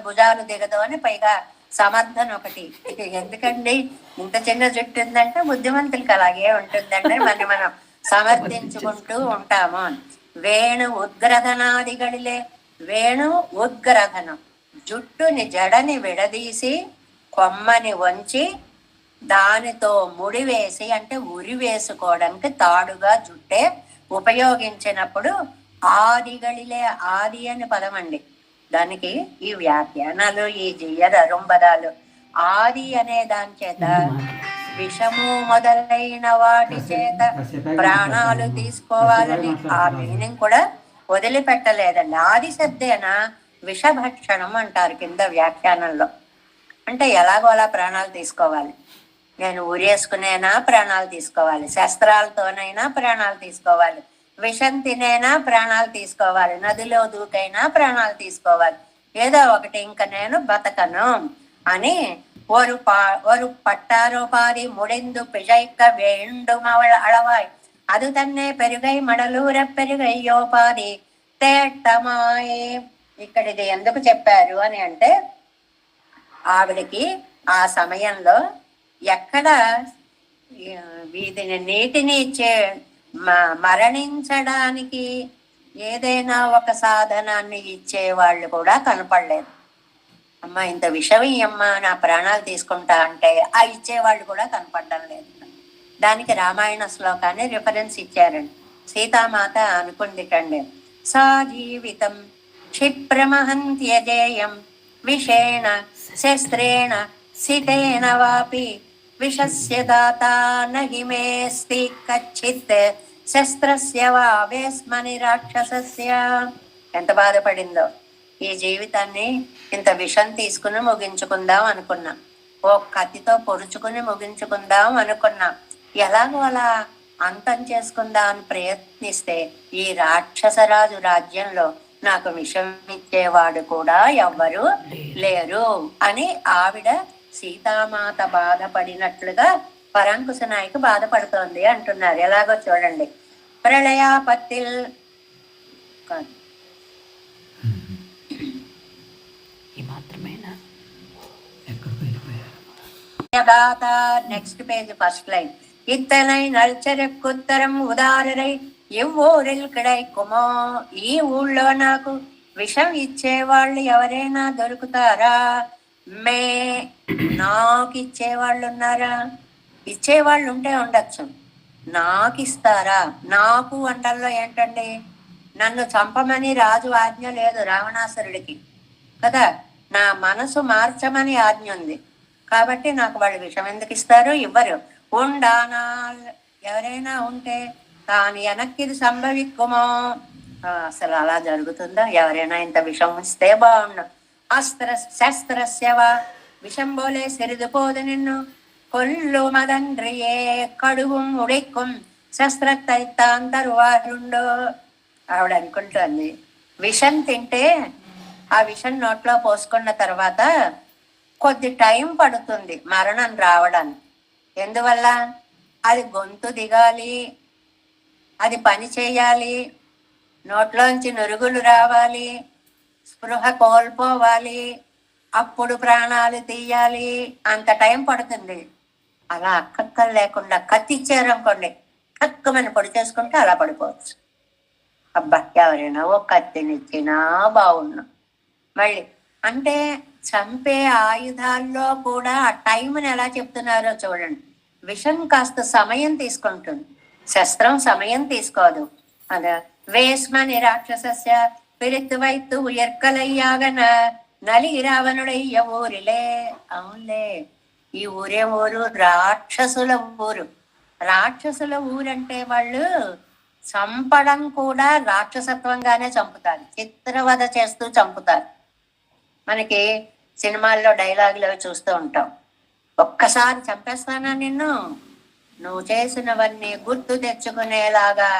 భుజాలు దిగదు అని పైగా సమర్థన ఒకటి. ఎందుకండి ఇంత చిన్న జుట్టు ఉందంటే బుద్ధిమంతులకి అలాగే ఉంటుందంటే మనం సమర్థించుకుంటూ ఉంటాము. వేణు ఉద్గ్రధనాదిగడిలే, వేణు ఉద్గ్రధనం జుట్టుని జడని విడదీసి కొమ్మని వంచి దానితో ముడివేసి అంటే ఉరి వేసుకోవడానికి తాడుగా జుట్టే ఉపయోగించినప్పుడు ఆదిగళిలే, ఆది అని పదం అండి. దానికి ఈ వ్యాఖ్యానాలు ఈ జియ్యద అరుంబదాలు ఆది అనే దాని చేత విషము మొదలైన వాటి చేత ప్రాణాలు తీసుకోవాలని ఆ మీనింగ్ కూడా వదిలిపెట్టలేదండి. ఆది శబ్దేన విషభక్షణం అంటారు కింద వ్యాఖ్యానంలో. అంటే ఎలాగో అలా ప్రాణాలు తీసుకోవాలి, నేను ఉరేసుకునేనా ప్రాణాలు తీసుకోవాలి, శస్త్రాలతోనైనా ప్రాణాలు తీసుకోవాలి, విషం తినేనా ప్రాణాలు తీసుకోవాలి, నదిలో దూకైనా ప్రాణాలు తీసుకోవాలి, ఏదో ఒకటి ఇంకా నేను బతకను అని ஒரு பட்டாரோபாதி முடிந்து பிழைக்க வேண்டும் அளவாய் அது தன்నే పెరుగై మడలూర పెరుగయ్యోపాది తేటమాయే. ఇక్కడ ఇది ఎందుకు చెప్పారు అని అంటే ఆవిడికి ఆ సమయంలో ఎక్కడ వీధిని నీటిని ఇచ్చే మరణించడానికి ఏదైనా ఒక సాధనాన్ని ఇచ్చే వాళ్ళు కూడా కనపడలేదు. అమ్మ ఇంత విషమయ్యమ్మ నా ప్రాణాలు తీసుకుంటా అంటే ఆ ఇచ్చేవాళ్ళు కూడా కనపడడం లేదు. దానికి రామాయణ శ్లోకాన్ని రిఫరెన్స్ ఇచ్చారండి. సీతామాత అనుకుంది కండి, సా జీవితం క్షిప్రమహంత్యజేయం విషేణ శస్త్రేణ సితేన వాపి విషస్య దాతా నహి మేస్తి కచ్చిత్ శస్త్రస్య వా వేస్మని రాక్షసస్య. ఎంత బాధపడిందో. ఈ జీవితాన్ని ఇంత విషం తీసుకుని ముగించుకుందాం అనుకున్నా, ఓ కత్తితో పొడుచుకుని ముగించుకుందాం అనుకున్నా, ఎలాగో అలా అంతం చేసుకుందాం అని ప్రయత్నిస్తే ఈ రాక్షసరాజు రాజ్యంలో నాకు విషం ఇచ్చేవాడు కూడా ఎవ్వరు లేరు అని ఆవిడ సీతామాత బాధపడినట్లుగా పరాంకుశ నాయకు బాధపడుతోంది అంటున్నారు. ఎలాగో చూడండి. ప్రళయాపత్తిల్ కాదు, next page first line. ఇత్తనై నల్చరెక్కుత్తరం ఉదారరై ఎవ్వూరిల్ కిడై Cuomo. ఈ ఊళ్ళో నాకు విషం ఇచ్చేవాళ్ళు ఎవరైనా దొరుకుతారా? మే నాకు ఇచ్చేవాళ్ళు ఉన్నారా? ఇచ్చేవాళ్ళు ఉంటే ఉండొచ్చు, నాకు ఇస్తారా? నాకు వంటల్లో ఏంటండి, నన్ను చంపమని రాజు ఆజ్ఞ లేదు రావణాసురుడికి కదా, నా మనసు మార్చమని ఆజ్ఞ ఉంది. కాబట్టి నాకు వాళ్ళు విషం ఎందుకు ఇస్తారు? ఇవ్వరు. ఉండానా ఎవరైనా ఉంటే తాను వెనక్కిది సంభవిక్కుమో. అసలు అలా జరుగుతుందా? ఎవరైనా ఇంత విషం ఇస్తే బాగుండు. అస్త్ర శస్త్రస్యవా విషం పోలే సిరిదుపోదు నిన్ను కొల్లు మదన్రియే కడుగుం ఉడిక్కుం శస్త్రతైత్తాన్ తరువారుండో. ఆవిడ అనుకుంటుంది, విషం తింటే ఆ విషం నోట్లో పోసుకున్న తర్వాత కొద్ది టైం పడుతుంది మరణం రావడానికి. ఎందువల్ల? అది గొంతు దిగాలి, అది పని చేయాలి, నోట్లోంచి నురుగులు రావాలి, స్పృహ కోల్పోవాలి, అప్పుడు ప్రాణాలు తీయాలి. అంత టైం పడుతుంది. అలా అక్కక్కలు లేకుండా కత్తి ఇచ్చారనుకోండి, తక్కువని పొడి చేసుకుంటే అలా పడిపోవచ్చు. అబ్బా, ఎవరైనా ఓ కత్తినిచ్చినా బాగున్నా. మళ్ళీ అంటే చంపే ఆయుధాల్లో కూడా ఆ టైంని ఎలా చెప్తున్నారో చూడండి. విషం కాస్త సమయం తీసుకుంటుంది, శస్త్రం సమయం తీసుకోదు. అదా వేస్మని రాక్షసస్య పిరిత్తు వైత్తు ఉయర్కలయ్యాగన నలిగి రావణుడయ్య ఊరిలే. అవునులే, ఈ ఊరే ఊరు రాక్షసుల ఊరు. రాక్షసుల ఊరంటే వాళ్ళు చంపడం కూడా రాక్షసత్వంగానే చంపుతారు, చిత్రవద చేస్తూ చంపుతారు. మనకి సినిమాల్లో డైలాగులు అవి చూస్తూ ఉంటాం. ఒక్కసారి చంపేస్తానా నిన్ను, నువ్వు చేసినవన్నీ గుర్తు తెచ్చుకునేలాగా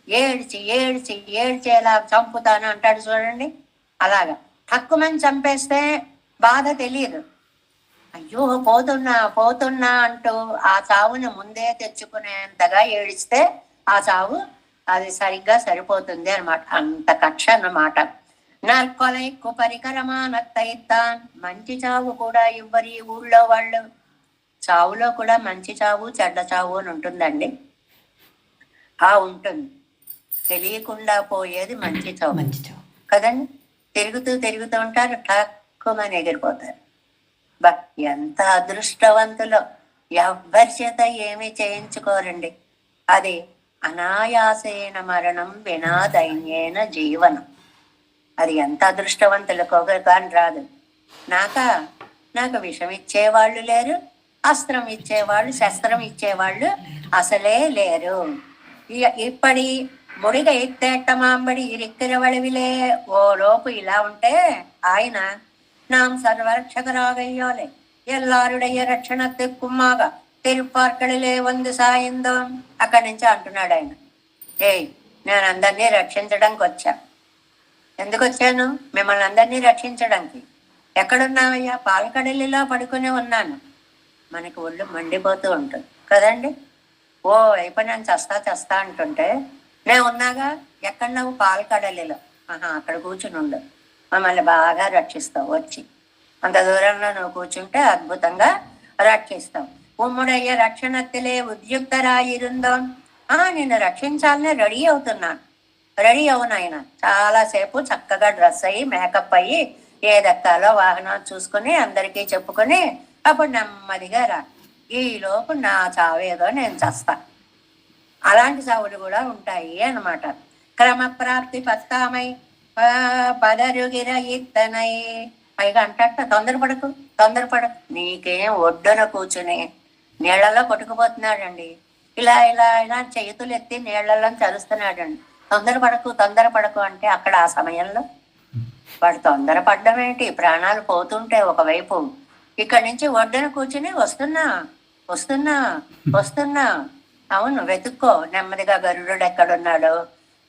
ఏడ్చి ఏడ్చి ఏడ్చేలాగా చంపుతాను అంటాడు చూడండి. అలాగా తక్కువని చంపేస్తే బాధ తెలియదు. అయ్యో పోతున్నా పోతున్నా అంటూ ఆ చావుని ముందే తెచ్చుకునేంతగా ఏడిస్తే ఆ చావు అది సరిగ్గా సరిపోతుంది అనమాట. అంత కక్ష అన్నమాట. నర్కొలైక్కు పరికరమా నత్తయిత్తాన్. మంచి చావు కూడా ఇవ్వరు ఈ ఊళ్ళో వాళ్ళు. చావులో కూడా మంచి చావు చెడ్డ చావు అని ఉంటుందండి. ఉంటుంది, తెలియకుండా పోయేది మంచి చావు కదండి. తిరుగుతూ తిరుగుతూ ఉంటారు, తక్కువని ఎగిరిపోతారు. బా, ఎంత అదృష్టవంతులో. ఎవ్వరి చేత ఏమీ చేయించుకోరండి. అది అనాయాసేన మరణం వినా దైన్యేన జీవనం. అది ఎంత అదృష్టవంతులకో కానీ రాదు. నాకు విషం ఇచ్చేవాళ్ళు లేరు, అస్త్రం ఇచ్చేవాళ్ళు శస్త్రం ఇచ్చేవాళ్ళు అసలే లేరు. ఇప్పటి ముడిగ ఎత్తేట మాంబడి ఇరిక్కిన వడివిలే. ఓ లోపు ఇలా ఉంటే ఆయన நாம் சர்வரட்சகராகையோலே எல்லாருடைய రక్షణత్తుకుమ్మాగా తిరుపార్కడిలే వందు సాయిందో. అక్కడి నుంచి అంటున్నాడు ఆయన, నేను అందరినీ రక్షించడానికి వచ్చా. ఎందుకు వచ్చాను? మిమ్మల్ని అందరినీ రక్షించడానికి. ఎక్కడున్నావయ్యా? పాలకడలిలో పడుకుని ఉన్నాను. మనకి ఒళ్ళు మండిపోతూ ఉంటుంది కదండి. అయిపోయి చస్తా అంటుంటే నేను ఉన్నాగా. ఎక్కడ నువ్వు? పాలకడలిలో. అక్కడ కూర్చుని ఉండు, మమ్మల్ని బాగా రక్షిస్తావు. వచ్చి అంత దూరంలో నువ్వు కూర్చుంటే అద్భుతంగా రక్షిస్తావు. ఉమ్ముడయ్య రక్షణత్తిలే ఉద్యుక్తరాయిరుందో. నిన్ను రక్షించాలనే రెడీ అవుతున్నాను. రెడీ అవునాయన చాలాసేపు చక్కగా డ్రెస్ అయ్యి మేకప్ అయ్యి ఏదెక్కాలో వాహనం చూసుకుని అందరికీ చెప్పుకొని అప్పుడు నెమ్మదిగా రా. ఈలోపు నా చావేదో నేను చస్తా. అలాంటి చావులు కూడా ఉంటాయి అన్నమాట. క్రమప్రాప్తి పత్తామై పదరుగిర ఇత్తనై. పైగా అంటట తొందరపడకు. నీకేం ఒడ్డున కూర్చుని నీళ్లలో కొట్టుకుపోతున్నాడండి. ఇలా ఇలా ఇలా చేతులు ఎత్తి నీళ్లలో చరుస్తున్నాడండి. తొందరపడకు అంటే అక్కడ ఆ సమయంలో వాడు తొందరపడ్డం ఏంటి? ప్రాణాలు పోతుంటే ఒకవైపు, ఇక్కడి నుంచి ఒడ్డున కూర్చుని వస్తున్నా. అవును, వెతుక్కో నెమ్మదిగా. గరుడు ఎక్కడున్నాడో,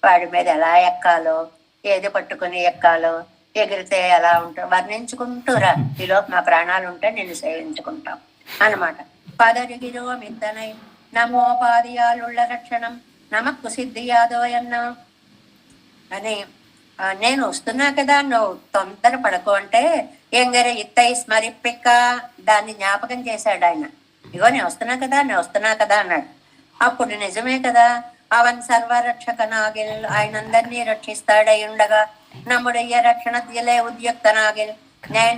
వాడి మీద ఎలా ఎక్కాలో, ఏది పట్టుకుని ఎక్కాలో, ఎగిరితే ఎలా ఉంటాం వర్ణించుకుంటూరా, ఈలోపు మా ప్రాణాలు ఉంటే నిన్ను సేవించుకుంటాం అన్నమాట. పదరిగిరో మిద్దనై నమోపాదియాలుళ్ళ రక్షణం నమక్కు సిద్ధి యాదోయన్న అని, నేను వస్తున్నా కదా నువ్వు తొందర పడకు అంటే ఎంగరే ఇత్తై స్మరిప్పిక్క, దాన్ని జ్ఞాపకం చేశాడు ఆయన. ఇగో నేను వస్తున్నా కదా అన్నాడు. అప్పుడు నిజమే కదా, అవన్ సర్వరక్షకనాగిల్, ఆయన అందరినీ రక్షిస్తాడై ఉండగా నమ్ముడయ్య రక్షణ తీయలే ఉద్యుక్తనాగిల్, నేను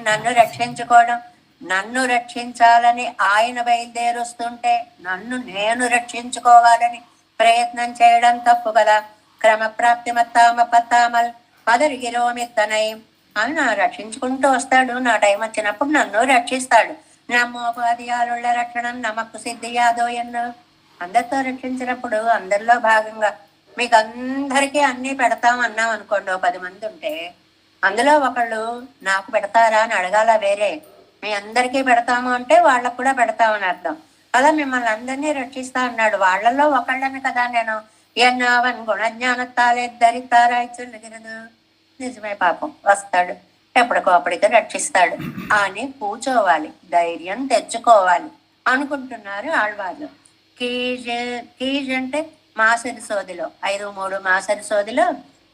నన్ను రక్షించాలని ఆయన బయలుదేరుస్తుంటే నేను రక్షించుకోవాలని ప్రయత్నం చేయడం తప్పు కదా. క్రమప్రాప్తి పత్తామల్ పదరిగిరోమిత్తనై, ఆయన రక్షించుకుంటూ వస్తాడు, నా టైం వచ్చినప్పుడు నన్ను రక్షిస్తాడు. నమ్మోపాధ్యాయుల రక్షణం నమక్కు సిద్ధి యాదోయన్ను, అందరితో రక్షించినప్పుడు అందరిలో భాగంగా మీకు అందరికీ అన్ని పెడతాం అన్నాం అనుకోండి. 10 మంది ఉంటే అందులో ఒకళ్ళు నాకు పెడతారా అని అడగాల, వేరే మీ అందరికీ పెడతాము అంటే వాళ్ళకు కూడా పెడతామని అర్థం. అలా మిమ్మల్ని అందరినీ రక్షిస్తా అన్నాడు. వాళ్ళల్లో ఒకళ్ళని కదా నేను. ఎన్నావన్ గుణజ్ఞానత్తాలే ధరితారాయిచుండగిరదు, నిజమే పాపం వస్తాడు, ఎప్పటికోప్పటికి రక్షిస్తాడు అని కూర్చోవాలి, ధైర్యం తెచ్చుకోవాలి అనుకుంటున్నారు ఆళ్వార్లు. కీజ్ అంటే మాసరి సోదిలో 5-3 మాసరి సోదిలో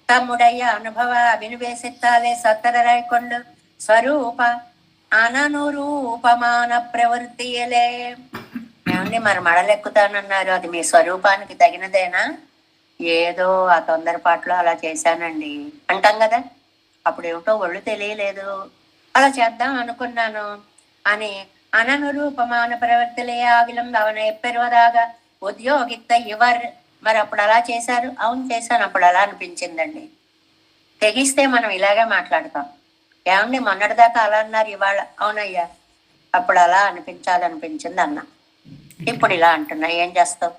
తమ్ముడయ్య అనుభవ అభినవేశిత్తాలే సత్తరరాయకొండు స్వరూప అననురూపమాన ప్రవృత్తియలే. ఏమండి మరి మడలెక్కుతానన్నారు, అది మీ స్వరూపానికి తగినదేనా? ఏదో ఆ తొందరపాట్లో అలా చేశానండి అంటాం కదా, అప్పుడు ఏమిటో ఒళ్ళు తెలియలేదు, అలా చేద్దాం అనుకున్నాను అని. అననురూపమాన ప్రవర్తిలే ఆగిలం అవన ఎప్పెరువదాగా ఉద్యోగిత ఇవర్, మరి అప్పుడు అలా చేశారు, అవును చేశాను, అప్పుడు అలా అనిపించిందండి. తెగిస్తే మనం ఇలాగే మాట్లాడతాం. ఏమండి మొన్నటిదాకా అలా అన్నారు, ఇవాళ అవునయ్యా అప్పుడు అలా అనిపించింది అన్న, ఇప్పుడు ఇలా అంటున్నా, ఏం చేస్తావు?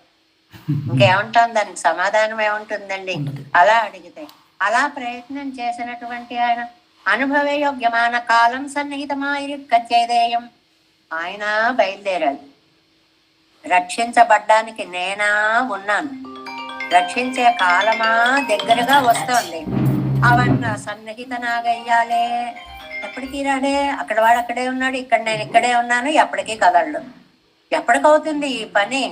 ఇంకేమంటాం, దానికి సమాధానం ఏముంటుందండి అలా అడిగితే. అలా ప్రయత్నం చేసినటువంటి ఆయన అనుభవ యోగ్యమాన కాలం సన్నిహితమాయిరిక్కచ్చేదేయం, ఆయన బయలుదేరాడు. రక్షించబడ్డానికి నేనా ఉన్నాను, రక్షించే కాలమా దగ్గరగా వస్తోంది. అవన్న సన్నిహిత నాగయ్యాలే, ఎప్పటికీ రాడే, అక్కడ వాడు అక్కడే ఉన్నాడు, ఇక్కడ నేను ఇక్కడే ఉన్నాను, ఎప్పటికీ కదలడు. ఎప్పటికవుతుంది ఈ పని?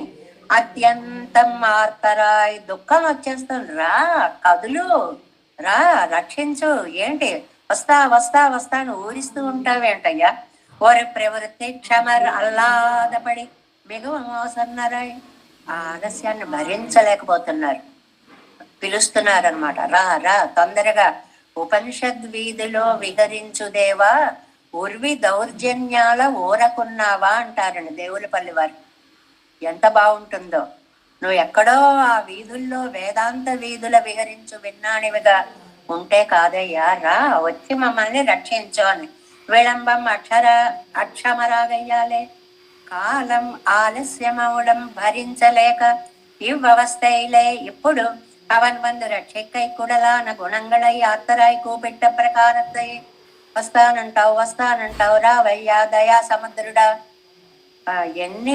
అత్యంతం మార్తరాయ్, దుఃఖం వచ్చేస్తుంది, రా కదులు, రా రక్షించు, ఏంటి వస్తాను ఊరిస్తూ ఉంటావేంటయ్యా. ఓరి ప్రవృత్తి క్షమర్ అల్లాదపడి మిగువ మోసన్నారాయ్, ఆలస్యాన్ని భరించలేకపోతున్నారు, పిలుస్తున్నారు అనమాట. రా తొందరగా ఉపనిషద్ వీధిలో విహరించు దేవా, ఉర్వి దౌర్జన్యాల ఊరకున్నావా అంటారండి దేవులపల్లి వారు. ఎంత బాగుంటుందో, నువ్వు ఎక్కడో ఆ వీధుల్లో వేదాంత వీధుల విహరించు విన్నానివిగా ఉంటే కాదయ్యా, రా వచ్చి మమ్మల్ని రక్షించు అని. విళంబం అక్షమరాగయ్యాలే, కాలం ఆలస్యమవడం భరించలేక ఇవ్వవస్థయిలే ఇప్పుడు அவன் வந்து ரட்சிக்கை குடலான குணங்களை யாத்தராய் கூப்பிட்ட பிரகாரத்தை వస్తానంటావు రావయ్యా దయా సముద్రుడా. ఎన్ని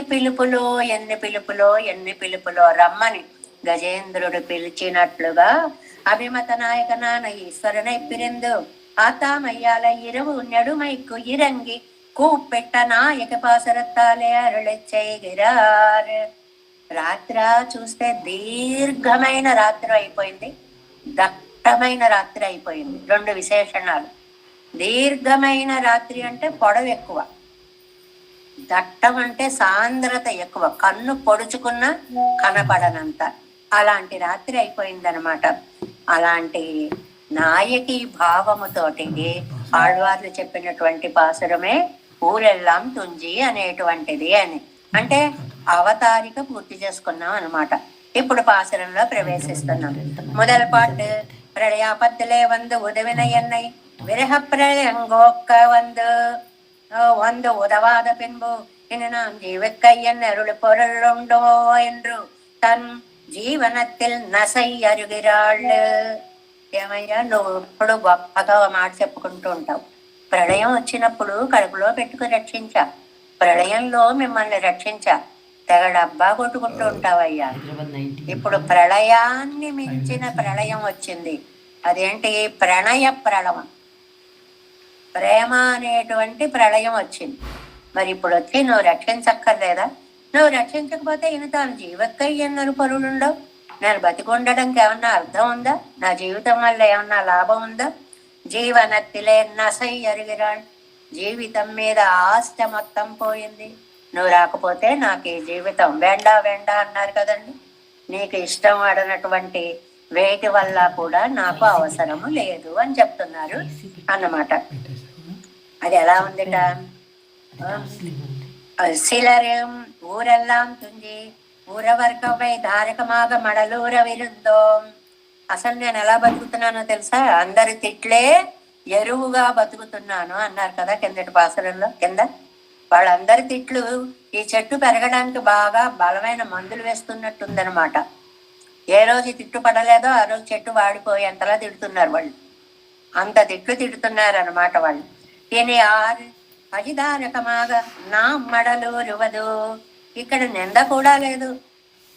పిలుపులో రమ్మని గజేంద్రుడు పిలిచినట్లుగా అభిమత నాయకనాన ఈశ్వరనై పిరిందు ఆతామయ్యాల ఇరువు నెడుమైకు ఇరంగి కూపెట్ట నాయక పాసరత్తాలే అరుళెచ్చైగిరార్. రాత్ర చూస్తే దీర్ఘమైన రాత్రి అయిపోయింది, దట్టమైన రాత్రి అయిపోయింది. 2 విశేషణాలు. దీర్ఘమైన రాత్రి అంటే పొడవు ఎక్కువ, దట్టం అంటే సాంద్రత ఎక్కువ, కన్ను పొడుచుకున్న కనపడనంత. అలాంటి రాత్రి అయిపోయిందనమాట. అలాంటి నాయకి భావముతోటి ఆళ్వార్లు చెప్పినటువంటి పాసురమే ఊరెల్లాం తుంజి అనేటువంటిది అని. అంటే అవతారిక పూర్తి చేసుకున్నాం అనమాట. ఇప్పుడు పాసురంలో ప్రవేశిస్తున్నాం. మొదల పాటు ప్రళయాపత్తులే ఉదవిన ఎన్నై విరహ ప్రళయంగోక్క ఉదవాద పిన్బు ఇని நாம் ஜீவக்கையன் அருள் பொருளுண்டோ என்று தன் జీవనத்தில் నసై అరుగిరాళ్ళు. ఏమయ్యా నువ్వు ఇప్పుడు గొప్పగా మాట చెప్పుకుంటూ ఉంటావు, ప్రళయం వచ్చినప్పుడు కడుపులో పెట్టుకు రక్షించా, ప్రళయంలో మిమ్మల్ని రక్షించా, తెగ డబ్బా కొట్టుకుంటూ ఉంటావయ్యా. ఇప్పుడు ప్రళయాన్ని మించిన ప్రళయం వచ్చింది. అదేంటి? ప్రణయ ప్రళయం. ప్రేమ అనేటువంటి ప్రళయం వచ్చింది. మరి ఇప్పుడు వచ్చి నువ్వు రక్షించక్కర్లేదా? నువ్వు రక్షించకపోతే ఇను తాను జీవక్కయ్యన్నరు పరులుండవు. నేను బతికుండడానికి ఏమన్నా అర్థం ఉందా? నా జీవితం వల్ల ఏమన్నా లాభం ఉందా? జీవనత్తిలే నసై అరిగిరాడు. జీవితం మీద ఆస్త మొత్తం పోయింది. నువ్వు రాకపోతే నాకు ఈ జీవితం వెండా వెండా అన్నారు కదండి. నీకు ఇష్టం ఆడనటువంటి వేటి వల్ల కూడా నాకు అవసరము లేదు అని చెప్తున్నారు అన్నమాట. అది ఎలా ఉందిట? சிலரும் ஊரெல்லாம் துஞ்சி ఊరవర్కమై ధారకమాగ మడలూర విరుందోం. అసలు నేను ఎలా బతుకుతున్నానో తెలుసా? అందరి తిట్లే ఎరువుగా బతుకుతున్నాను అన్నారు కదా కిందటి పాసరంలో. కింద వాళ్ళందరి తిట్లు ఈ చెట్టు పెరగడానికి బాగా బలమైన మందులు వేస్తున్నట్టుందనమాట. ఏ రోజు తిట్టు పడలేదో ఆ రోజు చెట్టు వాడిపోయేంతలా తిడుతున్నారు వాళ్ళు. అంత తిట్లు తిడుతున్నారు అనమాట వాళ్ళు. ఇని ఆరు అజిదారకమాగా నా మడలూరువదు. ఇక్కడ నింద కూడా లేదు.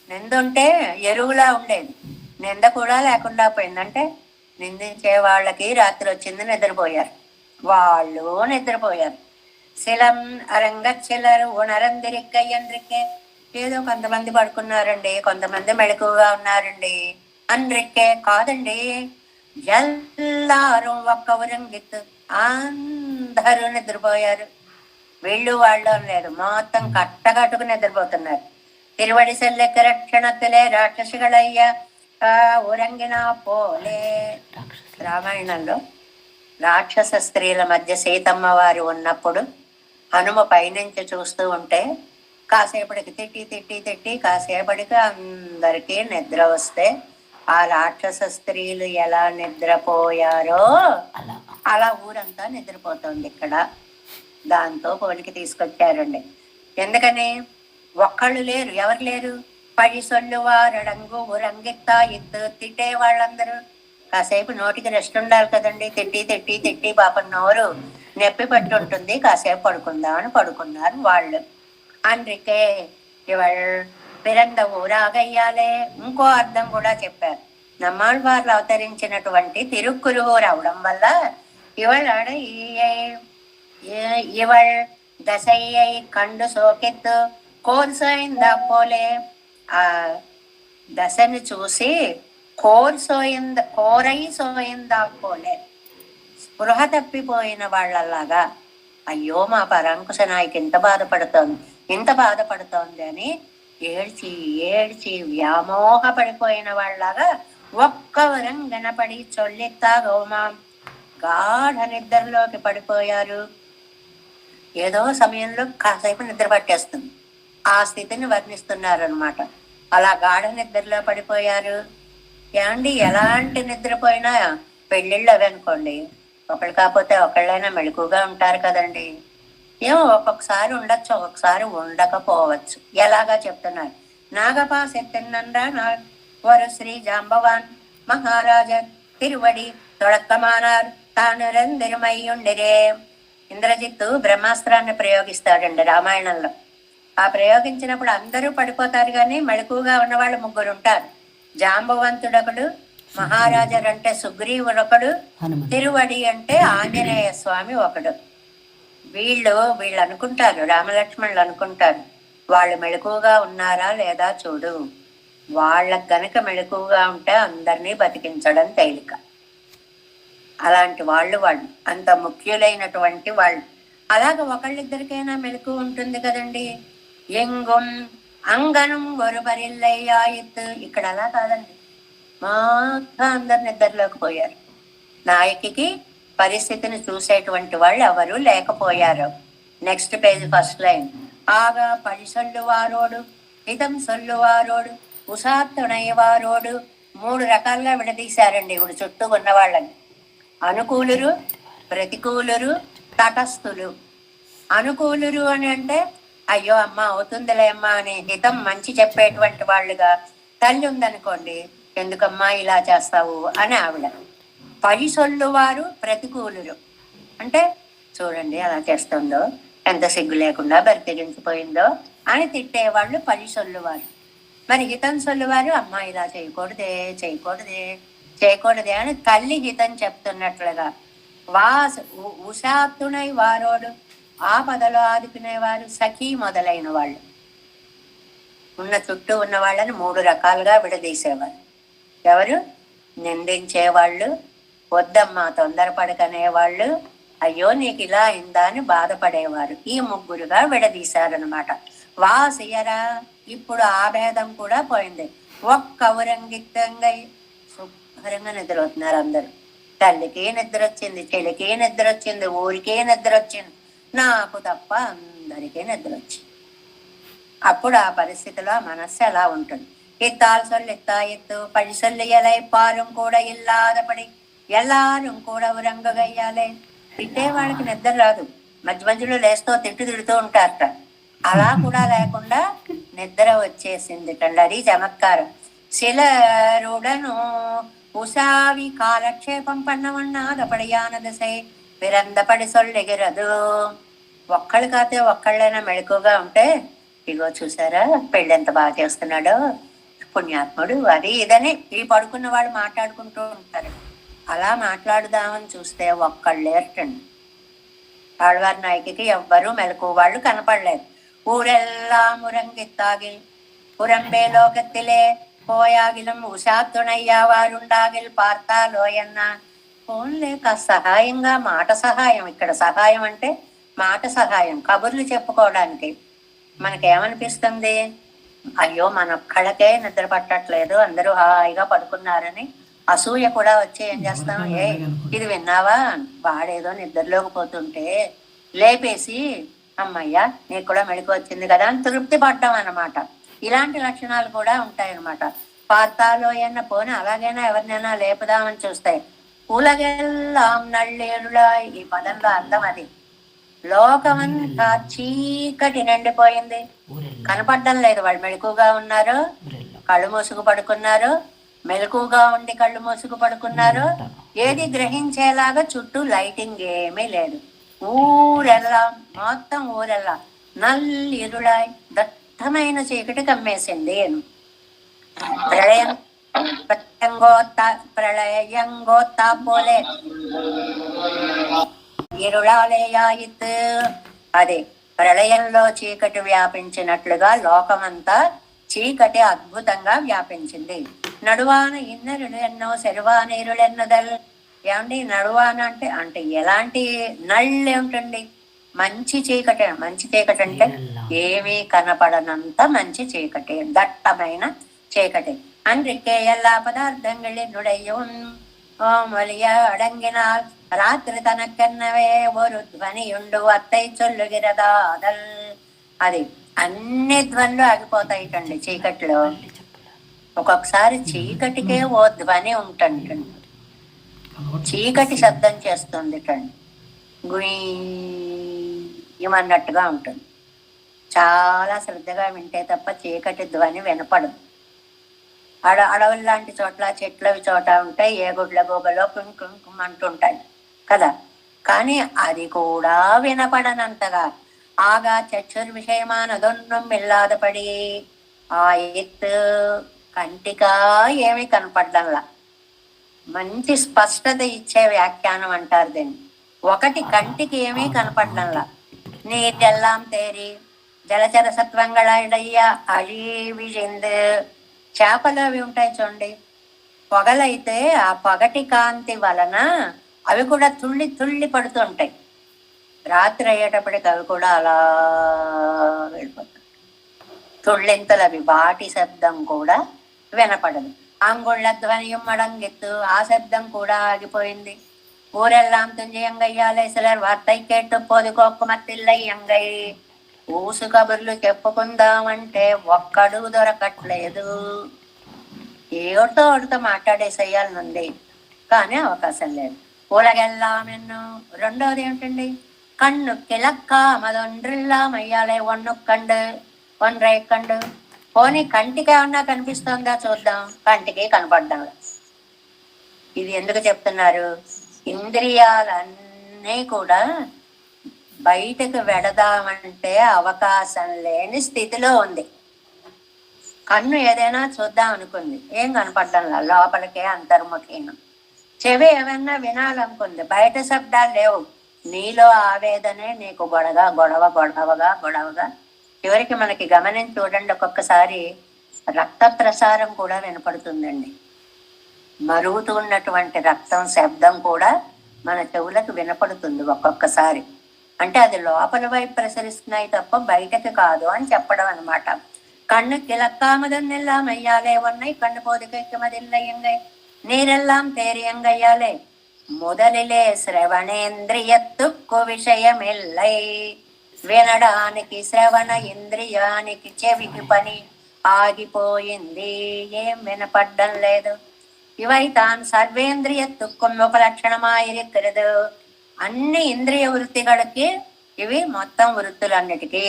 నింద ఉంటే ఎరువులా ఉండేది, నింద కూడా లేకుండా పోయిందంటే నిందించే వాళ్ళకి రాత్రి వచ్చింది, నిద్రపోయారు. వాళ్ళు నిద్రపోయారు. శిలం అరంగ చిల్లరు ఉణరందిరిక్కయ్యంద్రిక్కే. ఏదో కొంతమంది పడుకున్నారండి, కొంతమంది మెళకువగా ఉన్నారండి. అంద్రిక్కే కాదండి, ఎల్లారు ఒక్క ఉరంగిత్తు అందరూ నిద్రపోయారు. వీళ్ళు వాళ్ళు లేదు, మొత్తం కట్టకట్టుకు నిద్రపోతున్నారు. తిరువడి సెల్లెక్క రక్షణత్తులే రాక్షసుಗಳయ్య ఉరంగిన పోలే. రామాయణంలో రాక్షస స్త్రీల మధ్య సీతమ్మ వారు ఉన్నప్పుడు హనుమ పైనుంచి చూస్తూ ఉంటే కాసేపటికి తిట్టి తిట్టి తిట్టి కాసేపటికి అందరికీ నిద్ర వస్తే ఆ రాక్షస స్త్రీలు ఎలా నిద్రపోయారో అలా ఊరంతా నిద్రపోతుంది ఇక్కడ. దాంతో పోలికి తీసుకొచ్చారండి. ఎందుకని ఒక్కళ్ళు లేరు, ఎవరు లేరు? పడి సొల్లు వారడంగు ఉరంగిత్తా ఇత్తు. తిట్టే వాళ్ళందరూ కాసేపు నోటికి రెస్ట్ ఉండాలి కదండి. తిట్టి తిట్టి తిట్టి పాపం నోరు నొప్పి పట్టి ఉంటుంది, కాసేపు పడుకుందామని పడుకున్నారు వాళ్ళు. అందుకే ఇవాళ పిరంద ఊరాగయ్యాలే. ఇంకో అర్థం కూడా చెప్పారు. నమ్మాళ్వార్లు అవతరించినటువంటి తిరుక్కురువూరు అవడం వల్ల ఇవాళ ఇవళ్ దశయ్యై కండు సోకెత్తు కోల్సోయిందా పోలే. ఆ దశని చూసి కోరై సోయిందా పోలే. స్పృహ తప్పిపోయిన వాళ్ళలాగా అయ్యో మా పరాంకుశ నాయకు ఇంత బాధపడుతోంది అని ఏడ్చి ఏడ్చి వ్యామోహ పడిపోయిన వాళ్ళలాగా ఒక్క వరం గనపడి చొల్లెత్తా గోమా గాఢ నిద్రలోకి పడిపోయారు. ఏదో సమయంలో కాసేపు నిద్ర పట్టేస్తుంది, ఆ స్థితిని వర్ణిస్తున్నారు అనమాట. అలా గాఢ నిద్రలో పడిపోయారు. ఏమండి ఎలాంటి నిద్రపోయినా పెళ్ళిళ్ళు అవి అనుకోండి, ఒకళ్ళు కాకపోతే ఒకళ్ళైనా మెళకుగా ఉంటారు కదండి. ఏమో ఒక్కొక్కసారి ఉండొచ్చు, ఒక్కొక్కసారి ఉండకపోవచ్చు. ఎలాగా చెప్తున్నారు. నాగపాసెత్తెన్నరా వరు శ్రీ జాంబవాన్ మహారాజ తిరువడి తొడక్కమానారు తాను రెందిరుమయ్యుండిరే. ఇంద్రజిత్తు బ్రహ్మాస్త్రాన్ని ప్రయోగిస్తాడండి రామాయణంలో. ఆ ప్రయోగించినప్పుడు అందరూ పడిపోతారు, కానీ మెళకుగా ఉన్నవాళ్ళు ముగ్గురు ఉంటారు. జాంబవంతుడొకడు, మహారాజర్ అంటే సుగ్రీవుడు ఒకడు, తిరువడి అంటే ఆంజనేయ స్వామి ఒకడు. వీళ్ళు అనుకుంటారు, రామలక్ష్మణులు అనుకుంటారు, వాళ్ళు మెళకుగా ఉన్నారా లేదా చూడు. వాళ్ళకు గనక మెళకుగా ఉంటే అందరినీ బతికించడం తేలిక. అలాంటి వాళ్ళు అంత ముఖ్యులైనటువంటి వాళ్ళు. అలాగ ఒకళ్ళిద్దరికైనా మెలకు ఉంటుంది కదండి. ఎంగుం అంగనం ఒరుపరిల్లయ్యాయిత్తు. ఇక్కడ అలా కాదండి, మొత్తం అందరు నిద్రలోకి పోయారు. నాయకికి పరిస్థితిని చూసేటువంటి వాళ్ళు ఎవరు లేకపోయారు. Next page first line. ఆగా పడి సొల్లువారోడు హితం సొల్లువారోడు ఉసాత్తునయ్యవారోడు. 3 రకాలుగా విడదీశారండి ఇప్పుడు చుట్టూ ఉన్న వాళ్ళని. అనుకూలురు, ప్రతికూలురు, తటస్థులు. అనుకూలురు అని అంటే అయ్యో అమ్మ అవుతుందిలే అమ్మ అని హితం మంచి చెప్పేటువంటి వాళ్ళుగా. తల్లి ఉందనుకోండి, ఎందుకమ్మా ఇలా చేస్తావు అని ఆవిడ. పడి సొల్లువారు ప్రతికూలురు అంటే చూడండి అలా చేస్తుందో, ఎంత సిగ్గు లేకుండా బరితెగించిపోయిందో అని తిట్టేవాళ్ళు పడి సొల్లువారు. మరి హితం సొల్లువారు అమ్మ ఇలా చేయకూడదే చేయకూడదే చేయకూడదే అని తల్లి హితం చెప్తున్నట్లుగా. ఉషాత్తునై వారోడు, ఆపదలో ఆదుకునేవారు, సఖీ మొదలైన వాళ్ళు ఉన్న చుట్టూ ఉన్న వాళ్ళని 3 రకాలుగా విడదీసేవారు. ఎవరు? నిందించేవాళ్ళు, వద్దమ్మా తొందరపడకనేవాళ్ళు, అయ్యో నీకు ఇలా అయిందా అని బాధపడేవారు. ఈ 3గా విడదీశారనమాట. వాసియరా, ఇప్పుడు ఆ భేదం కూడా పోయింది. ఒక్క ఉరంగిత్తంగా శుభ్రంగా నిద్రవుతున్నారు అందరూ. తల్లికి నిద్ర వచ్చింది, చెలికి నిద్ర వచ్చింది, ఊరికే నిద్ర వచ్చింది, నాకు తప్ప అందరికీ నిద్ర వచ్చింది. అప్పుడు ఆ పరిస్థితిలో మనస్సు ఎలా ఉంటుంది? இத்தால் சொல் இத்தாயித்து பழி சொல்லி எலை பாரும் కూడా ఇల్లాదపడి ఎల్లారం కూడా ఉరంగగయ్యాలే. తిట్టేవాడికి నిద్ర రాదు, మధ్య మధ్యలో లేస్తూ తిడుతూ ఉంటారట. అలా కూడా లేకుండా నిద్ర వచ్చేసింది కండి. అది చమత్కారం. சிலருடனோ உசாவி காலக்ஷேபం பண்ணவண்ணாదపడియాన దశై విరందపడి సొల్లిగిరదు. ఒక్కళ్ళు కాతే ఒక్కళ్ళైనా మెళకుగా ఉంటే, ఇగో చూసారా పెళ్ళెంత బాగా చేస్తున్నాడో పుణ్యాత్ముడు, అది ఇదని ఈ పడుకున్న వాళ్ళు మాట్లాడుకుంటూ ఉంటారు. అలా మాట్లాడుదామని చూస్తే ఒక్కళ్ళేరటండి. ఆళ్వారి నాయకికి ఎవ్వరూ మెలకు వాళ్ళు కనపడలేదు. ఊరెల్లా మురంగిత్తాగిల్ పురంబే లోకత్తిలే పోయాగిలం ఉషాత్తునయ్యా వారుండాగిల్ పార్తాలోయన్న. ఫోన్లే కాస్త సహాయంగా, మాట సహాయం. ఇక్కడ సహాయం అంటే మాట సహాయం, కబుర్లు చెప్పుకోవడానికి. మనకేమనిపిస్తుంది? అయ్యో మనొక్కళ్ళకే నిద్ర పట్టట్లేదు, అందరూ హాయిగా పడుకున్నారని అసూయ కూడా వచ్చి ఏం చేస్తాం? ఇది విన్నావా, వాడేదో నిద్రలోకి పోతుంటే లేపేసి అమ్మయ్యా నీకు కూడా మెళుకు వచ్చింది కదా అని తృప్తి పడ్డం అన్నమాట. ఇలాంటి లక్షణాలు కూడా ఉంటాయన్నమాట. పార్తాలో అన్న పోని అలాగైనా ఎవరినైనా లేపుదామని చూస్తాయి. ఉలగెల్లాం నళ్ళేరులా, ఈ పదంలో అందం అది. లోకమంతా చీకటి నిండిపోయింది, కనపడడం లేదు. వాళ్ళు మెలకుగా ఉన్నారు, కళ్ళు మూసుకు పడుకున్నారు, మెలకుగా ఉండి కళ్ళు మూసుకు పడుకున్నారు. ఏది గ్రహించేలాగా చుట్టూ లైటింగ్ ఏమీ లేదు. ఊరెల్లా, మొత్తం ఊరెల్లా నల్లిరుళాయ్, దట్టమైన చీకటి కమ్మేసింది. ప్రళయం ప్రళయంగోత్తా పోలే ఇరుళాలేయాయిత్. అదే ప్రళయంలో చీకటి వ్యాపించినట్లుగా లోకమంతా చీకటి అద్భుతంగా వ్యాపించింది. నడువాన ఇన్నరులు ఎన్నో శరువాన ఇరులెన్నదల్. ఏమండి నడువాన అంటే అంటే ఎలాంటి నళ్ళు ఏమిటండి? మంచి చీకటి. మంచి చీకటి అంటే ఏమీ కనపడనంత మంచి చీకటి, దట్టమైన చీకటి. அன்றிக்கே எல்லா பதார்த்தங்களில் நுழையும் ஒலிய அடங்கினால் రాత్రి తనకన్నవే ஒரு ధ్వనియుండు అత్తై చొల్లుగిరదాదల్. అది అన్ని ధ్వనులు ఆగిపోతాయిటండి చీకటిలో. ఒక్కొక్కసారి చీకటికే ఓ ధ్వని ఉంటండి, చీకటి శబ్దం చేస్తుంది టండి, గుయ్యమన్నట్టుగా ఉంటుంది. చాలా శ్రద్ధగా వింటే తప్ప చీకటి ధ్వని వినపడదు. అడవుల్లాంటి చోట్ల చెట్లవి చోట ఉంటాయి, ఏ గుడ్ల గోబలో కుంకుమ అంటుంటాయి కదా. కానీ అది కూడా వినపడనంతగా ఆగా చక్షుర్విషయమానదొన్నం ఇల్లాదపడి ఆ ఎత్తు కంటికా ఏమీ కనపడ్డంలా. మంచి స్పష్టత ఇచ్చే వ్యాఖ్యానం అంటారు దీన్ని. ఒకటి కంటికి ఏమీ కనపడ్డంలా. నీటెల్లాం తేరి జలచర సత్వంగళయ్యా అழிవింది. చేపలు అవి ఉంటాయి చూడండి, పొగలైతే ఆ పొగటి కాంతి వలన అవి కూడా తుళ్ళి తుళ్ళి పడుతూ ఉంటాయి. రాత్రి అయ్యేటప్పటికి అవి కూడా అలా వెళ్ళిపోతాయి, తుళ్ళింతలు అవి. వాటి శబ్దం కూడా వినపడదు. అంగుళ్ళ ధ్వనియం మడంగెత్తు, ఆ శబ్దం కూడా ఆగిపోయింది. ఊరెల్లాం తుంజయంగయ్యాలే సిలర్ వార్తై కేట్టు పొదుకోక్కు మత్తిల్లయ్యంగై. ఊసు కబుర్లు చెప్పుకుందామంటే ఒక్కడు దొరకట్లేదు. ఏడుతో మాట్లాడేసేయాలనుంది కానీ అవకాశం లేదు. ఉలగెల్లామెన్ను. రెండోది ఏమిటండి? కన్ను కిలక్క మదొండ్రిల్లామయ్యాలే ఒన్నుక్కండు ఒన్రైకండు. పోనీ కంటికి ఏమన్నా కనిపిస్తుందా చూద్దాం, కంటికి కనపడ్డాం. ఇది ఎందుకు చెప్తున్నారు? ఇంద్రియాలన్నీ కూడా బయటకు వెడదామంటే అవకాశం లేని స్థితిలో ఉంది. కన్ను ఏదైనా చూద్దాం అనుకుంది, ఏం కనపడ్డంలా, లోపలికే అంతర్ముఖీనం. చెవి ఏమన్నా వినాలనుకుంది, బయట శబ్దాలు లేవు, నీలో ఆవేదనే నీకు గొడవగా చివరికి మనకి గమనించి చూడండి, ఒక్కొక్కసారి రక్త ప్రసారం కూడా వినపడుతుందండి. మరుగుతూ ఉన్నటువంటి రక్తం శబ్దం కూడా మన చెవులకు వినపడుతుంది ఒక్కొక్కసారి. అంటే అది లోపల వైపు ప్రసరిస్తున్నాయి తప్ప బయటకు కాదు అని చెప్పడం అనమాట. கண்ணு கிழக்காமதெல்லாம் ஐயாலே உன்னை கண்ணு போது கேட்குமதில்லை எங்கை நீரெல்லாம் தேரியங்கையாலே முதலிலே శ్రవణేంద్రియత్తుకు విషయమిల్లై వినడానికి శ్రవణ ఇంద్రియానికి చెవికి పని ఆగిపోయింది, ఏం వినపడ్డం లేదు. ఇవైతాన్ సర్వేంద్రియత్తుக்கும் ఉపలక్షణమాయిరిక్கிறது. అన్ని ఇంద్రియ వృత్తిగలకి ఇవి మొత్తం వృత్తులన్నిటికీ.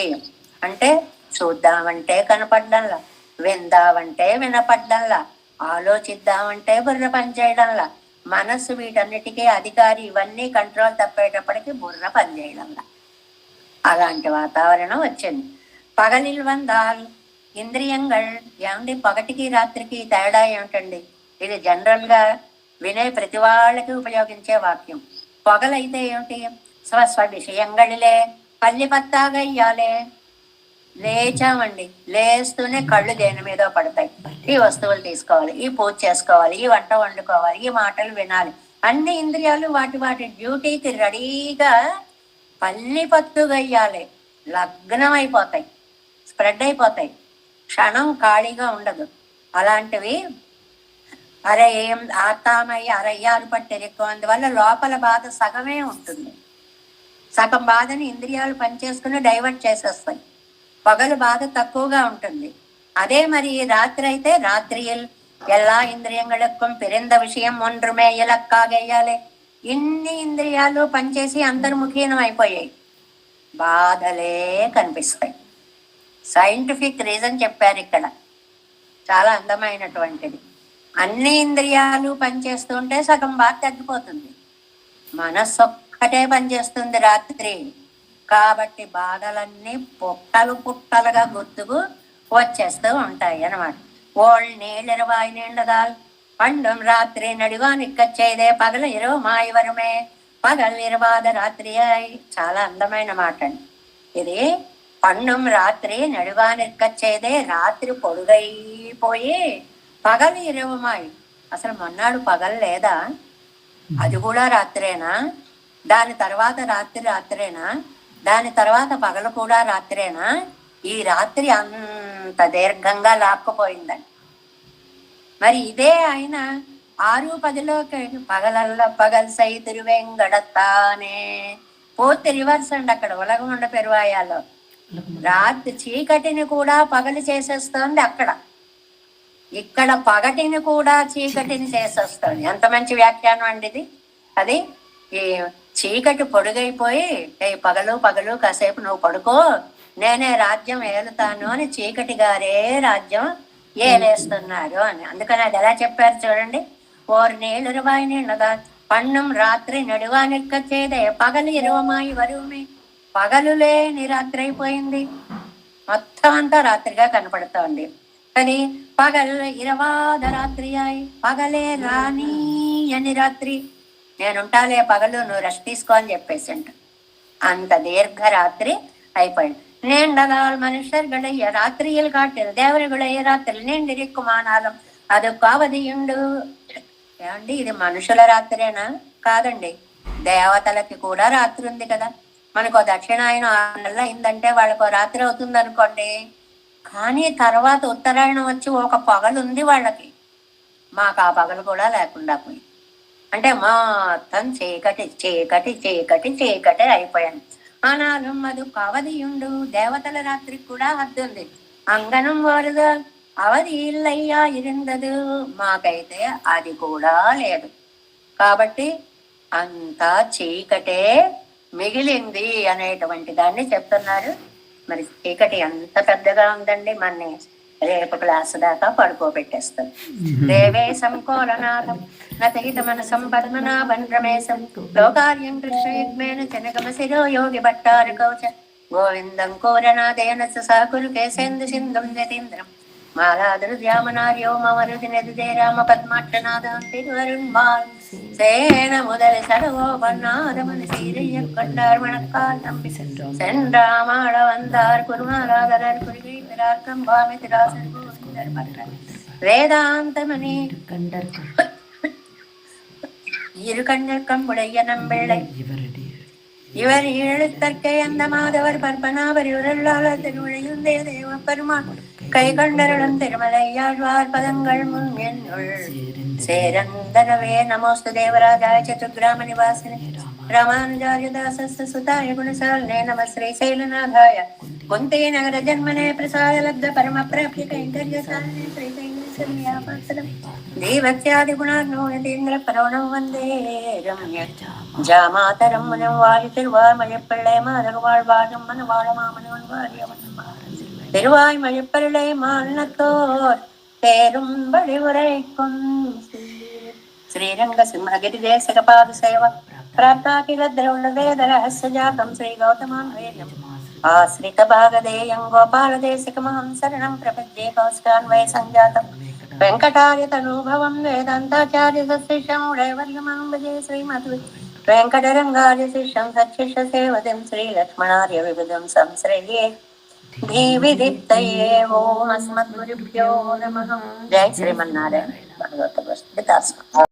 అంటే చూద్దామంటే కనపడ్డంలా, విందామంటే వినపడ్డంలా, ఆలోచిద్దామంటే బుర్ర పనిచేయడంలా, మనస్సు వీటన్నిటికీ అధికారి. ఇవన్నీ కంట్రోల్ తప్పేటప్పటికి బుర్ర పనిచేయడంలా అలాంటి వాతావరణం వచ్చింది. పగలిల్ వందాల్ ఇంద్రియంగల్. ఏమండి, పగటికి రాత్రికి తేడా ఏమిటండి? ఇది జనరల్ గా వినే ప్రతి వాళ్ళకి ఉపయోగించే వాక్యం. పొగలైతే ఏమిటి? స్వస్వ విషయంగళిలే పల్లి పత్తాగయ్యాలే. లేచామండి, లేస్తూనే కళ్ళు దేని మీద పడతాయి. ఈ వస్తువులు తీసుకోవాలి, ఈ పూజ చేసుకోవాలి, ఈ వంట వండుకోవాలి, ఈ మాటలు వినాలి. అన్ని ఇంద్రియాలు వాటి వాటి డ్యూటీకి రెడీగా పల్లి పత్తుగయ్యాలి, లగ్నం అయిపోతాయి, స్ప్రెడ్ అయిపోతాయి, క్షణం ఖాళీగా ఉండదు. అలాంటివి అరే ఏం ఆతామయ్య అరయ్యాలు పట్టెరెక్కువ. అందువల్ల లోపల బాధ సగమే ఉంటుంది. సగం బాధని ఇంద్రియాలు పనిచేసుకుని డైవర్ట్ చేసేస్తాయి. పగలు బాధ తక్కువగా ఉంటుంది. அதே மாதிரி ராத்திரி అయితే ராத்திரியில் எல்லா ఇంద్రియங்களுக்கும் పిరింద విషయం ఒండ్రుమే ఇలక్కాగేయాలి. ఇన్ని ఇంద్రియాలు పనిచేసి అంతర్ముఖీనం అయిపోయాయి, బాధలే కనిపిస్తాయి. సైంటిఫిక్ రీజన్ చెప్పారు ఇక్కడ, చాలా అందమైనటువంటిది. అన్ని ఇంద్రియాలు పనిచేస్తుంటే సగం బాధ తగ్గిపోతుంది. మనస్సు ఒక్కటే పనిచేస్తుంది రాత్రి. కాబట్టి బాధలన్నీ పుట్టలుగా గుర్తుకు వచ్చేస్తూ ఉంటాయి అన్నమాట. ఓళ్ళు నీళ్ళిరవాయి నీళ్ళదాల్ పండుం రాత్రి నడిగా నిక్కచ్చేదే పగలు ఇరవ మాయి వరమే పగలు ఇరవాద రాత్రి అయి. చాలా అందమైన మాట అండి ఇది. పండుం రాత్రి నడిగా నిక్కచ్చేదే, రాత్రి పొడుగైపోయి పగలు ఇరవమాయి. అసలు మొన్నాడు పగలు లేదా? అది కూడా రాత్రేనా? దాని తర్వాత రాత్రేనా? దాని తర్వాత పగలు కూడా రాత్రేనా? ఈ రాత్రి అంత దీర్ఘంగా లాక్కుపోయిందండి. మరి ఇదే ఆయన 6:10లో పగలల్ల పగల్ సై తిరువెంగడతానే. పూర్తి రివర్స్ అండి అక్కడ ఉలగముండ పెరువాయాలో. రాత్రి చీకటిని కూడా పగలు చేసేస్తోంది అక్కడ, ఇక్కడ పగటిని కూడా చీకటిని చేసేస్తోంది. ఎంత మంచి వ్యాఖ్యానం అండి ఇది. అది ఈ చీకటి పొడుగైపోయి పగలు కాసేపు నువ్వు పడుకో, నేనే రాజ్యం ఏలుతాను అని చీకటి గారే రాజ్యం ఏలేస్తున్నారు అని. అందుకని అది ఎలా చెప్పారు చూడండి. ఓరు నీళ్ళు 20 నీళ్ళదా పన్నం రాత్రి నడువా నిక్కచ్చేదే పగలు 20 మాయి వరుమే. పగలు లేని రాత్రి అయిపోయింది, మొత్తం అంతా రాత్రిగా కనపడుతోంది. కానీ పగలు 20 రాత్రి అయి పగలే రాని అని రాత్రి. నేనుంటాలే పగలు, నువ్వు రెస్ట్ తీసుకో అని చెప్పేసి అంట. అంత దీర్ఘ రాత్రి అయిపోయింది. నీండదాల్ మనుషర్గళయ్య రాత్రిயில் காட்டில் దేవరుగళయ్య రాత్రి నీండిరిక్కుమానాలం అది కావదియుండు. ఏమండి, ఇది మనుషుల రాత్రేనా? కాదండి, దేవతలకి కూడా రాత్రి ఉంది కదా. మనకు దక్షిణాయనం 6 నెలలు అయిందంటే వాళ్ళకు రాత్రి అవుతుంది అనుకోండి. కానీ తర్వాత ఉత్తరాయణం వచ్చి ఒక పగలు ఉంది వాళ్ళకి, మాకు ఆ పగలు కూడా లేకుండా పోయింది. అంటే మొత్తం చీకటి చీకటి చీకటి చీకటి అయిపోయాను. ఆనాலும் అది అవధియుండు. దేవతల రాత్రికి కూడా హద్దు ఉంది. అంగనం వరదు అవధి ఇల్లయ్యా ఇరిందదు. మాకైతే అది కూడా లేదు. కాబట్టి అంతా చీకటే మిగిలింది అనేటువంటి దాన్ని చెప్తున్నారు. మరి చీకటి ఎంత పెద్దగా ఉందండి, మన రేపు క్లాసు దాకా పడుకోబెట్టేస్తాం. దేవే సంకోలనాథం నతహిత మనసం పద్మనాభం రమేశం లోకార్యం కృష్ణయుగ్మేన జనగమ శిరో యోగి భట్టారు కౌచ గోవిందం కోరనాదేన సాకులు కేసేందు సింధుం యతీంద్రం മാലാദൃശ്യാമനാര്യോ മമരുദിനെതിരെ രാമ പത്മാക്ഷനാഥം തിരുവരുൺമാൾ சேன முதல் சடவோ பண்ணாதமன் சீரைய கொண்டார் மணக்கால் நம்பி சென்றாமாட வந்தார் குருநாராதரர் குருகை பிறார் கம்பாமி திராசர் கோவிந்தர் மன்னர் வேதாந்தமணி இரு கண்ணர் கம்புடைய நம்பிள்ளை இவர் எழுத்தற்கை அந்த மாதவர் பற்பனாவர் இவரல்லாளர் திருவிழையுந்தே தேவ பெருமான் கை கண்டருடன் திருமலையாழ்வார் பதங்கள் முன் என்னுள் சேரந்தரவே நமோஸ்து தேவராஜாய சதுர்கிராம நிவாசினி ராமானுஜாரிய தாசஸ்ய சுதாய குணசாலினே நம ஸ்ரீ சைலநாதாய குந்தே நகர ஜன்மனே பிரசாத லப்த பரம பிராப்ய கைங்கர்ய சாலினே ஸ்ரீ சைலேஸ்வரியாபாசனம் தேவத்யாதி குணார்ணோனதேந்திர பரவணம் வந்தே ரம்ய ஜாமாதரம் மனம் வாழி திருவாய் மழைப்பிள்ளை மாதக வாழ்வாழும் மன வாழ மாமனவன் வாழியவன் திருவாய் மழைப்பிள்ளை மானத்தோர் பேரும் வழிவுரைக்கும் శ్రీరంగ సింహగిరి దేశక పాద సేవ ప్రాప్తాకిలద్రౌళ వేద రహస్య జాతం శ్రీ గౌతమాన్వేర్యం ఆశ్రిత భాగదేయం గోపాల దేశికమహం శరణం ప్రపద్యే కౌస్కాన్వయ సంజాతం వెంకటార్య తనూభవం వేదాంతాచార్య శిష్యం ఉడయవర్యమం భజే శ్రీమధు వెంకటరంగార్య శిష్యం సత్శిష్య సేవతిం శ్రీలక్ష్మణార్య వివిధం సంశ్రయే धीविदीप्तये ओम अस्मद्गुरुभ्यो नमः। जय श्रीमन्नारायण।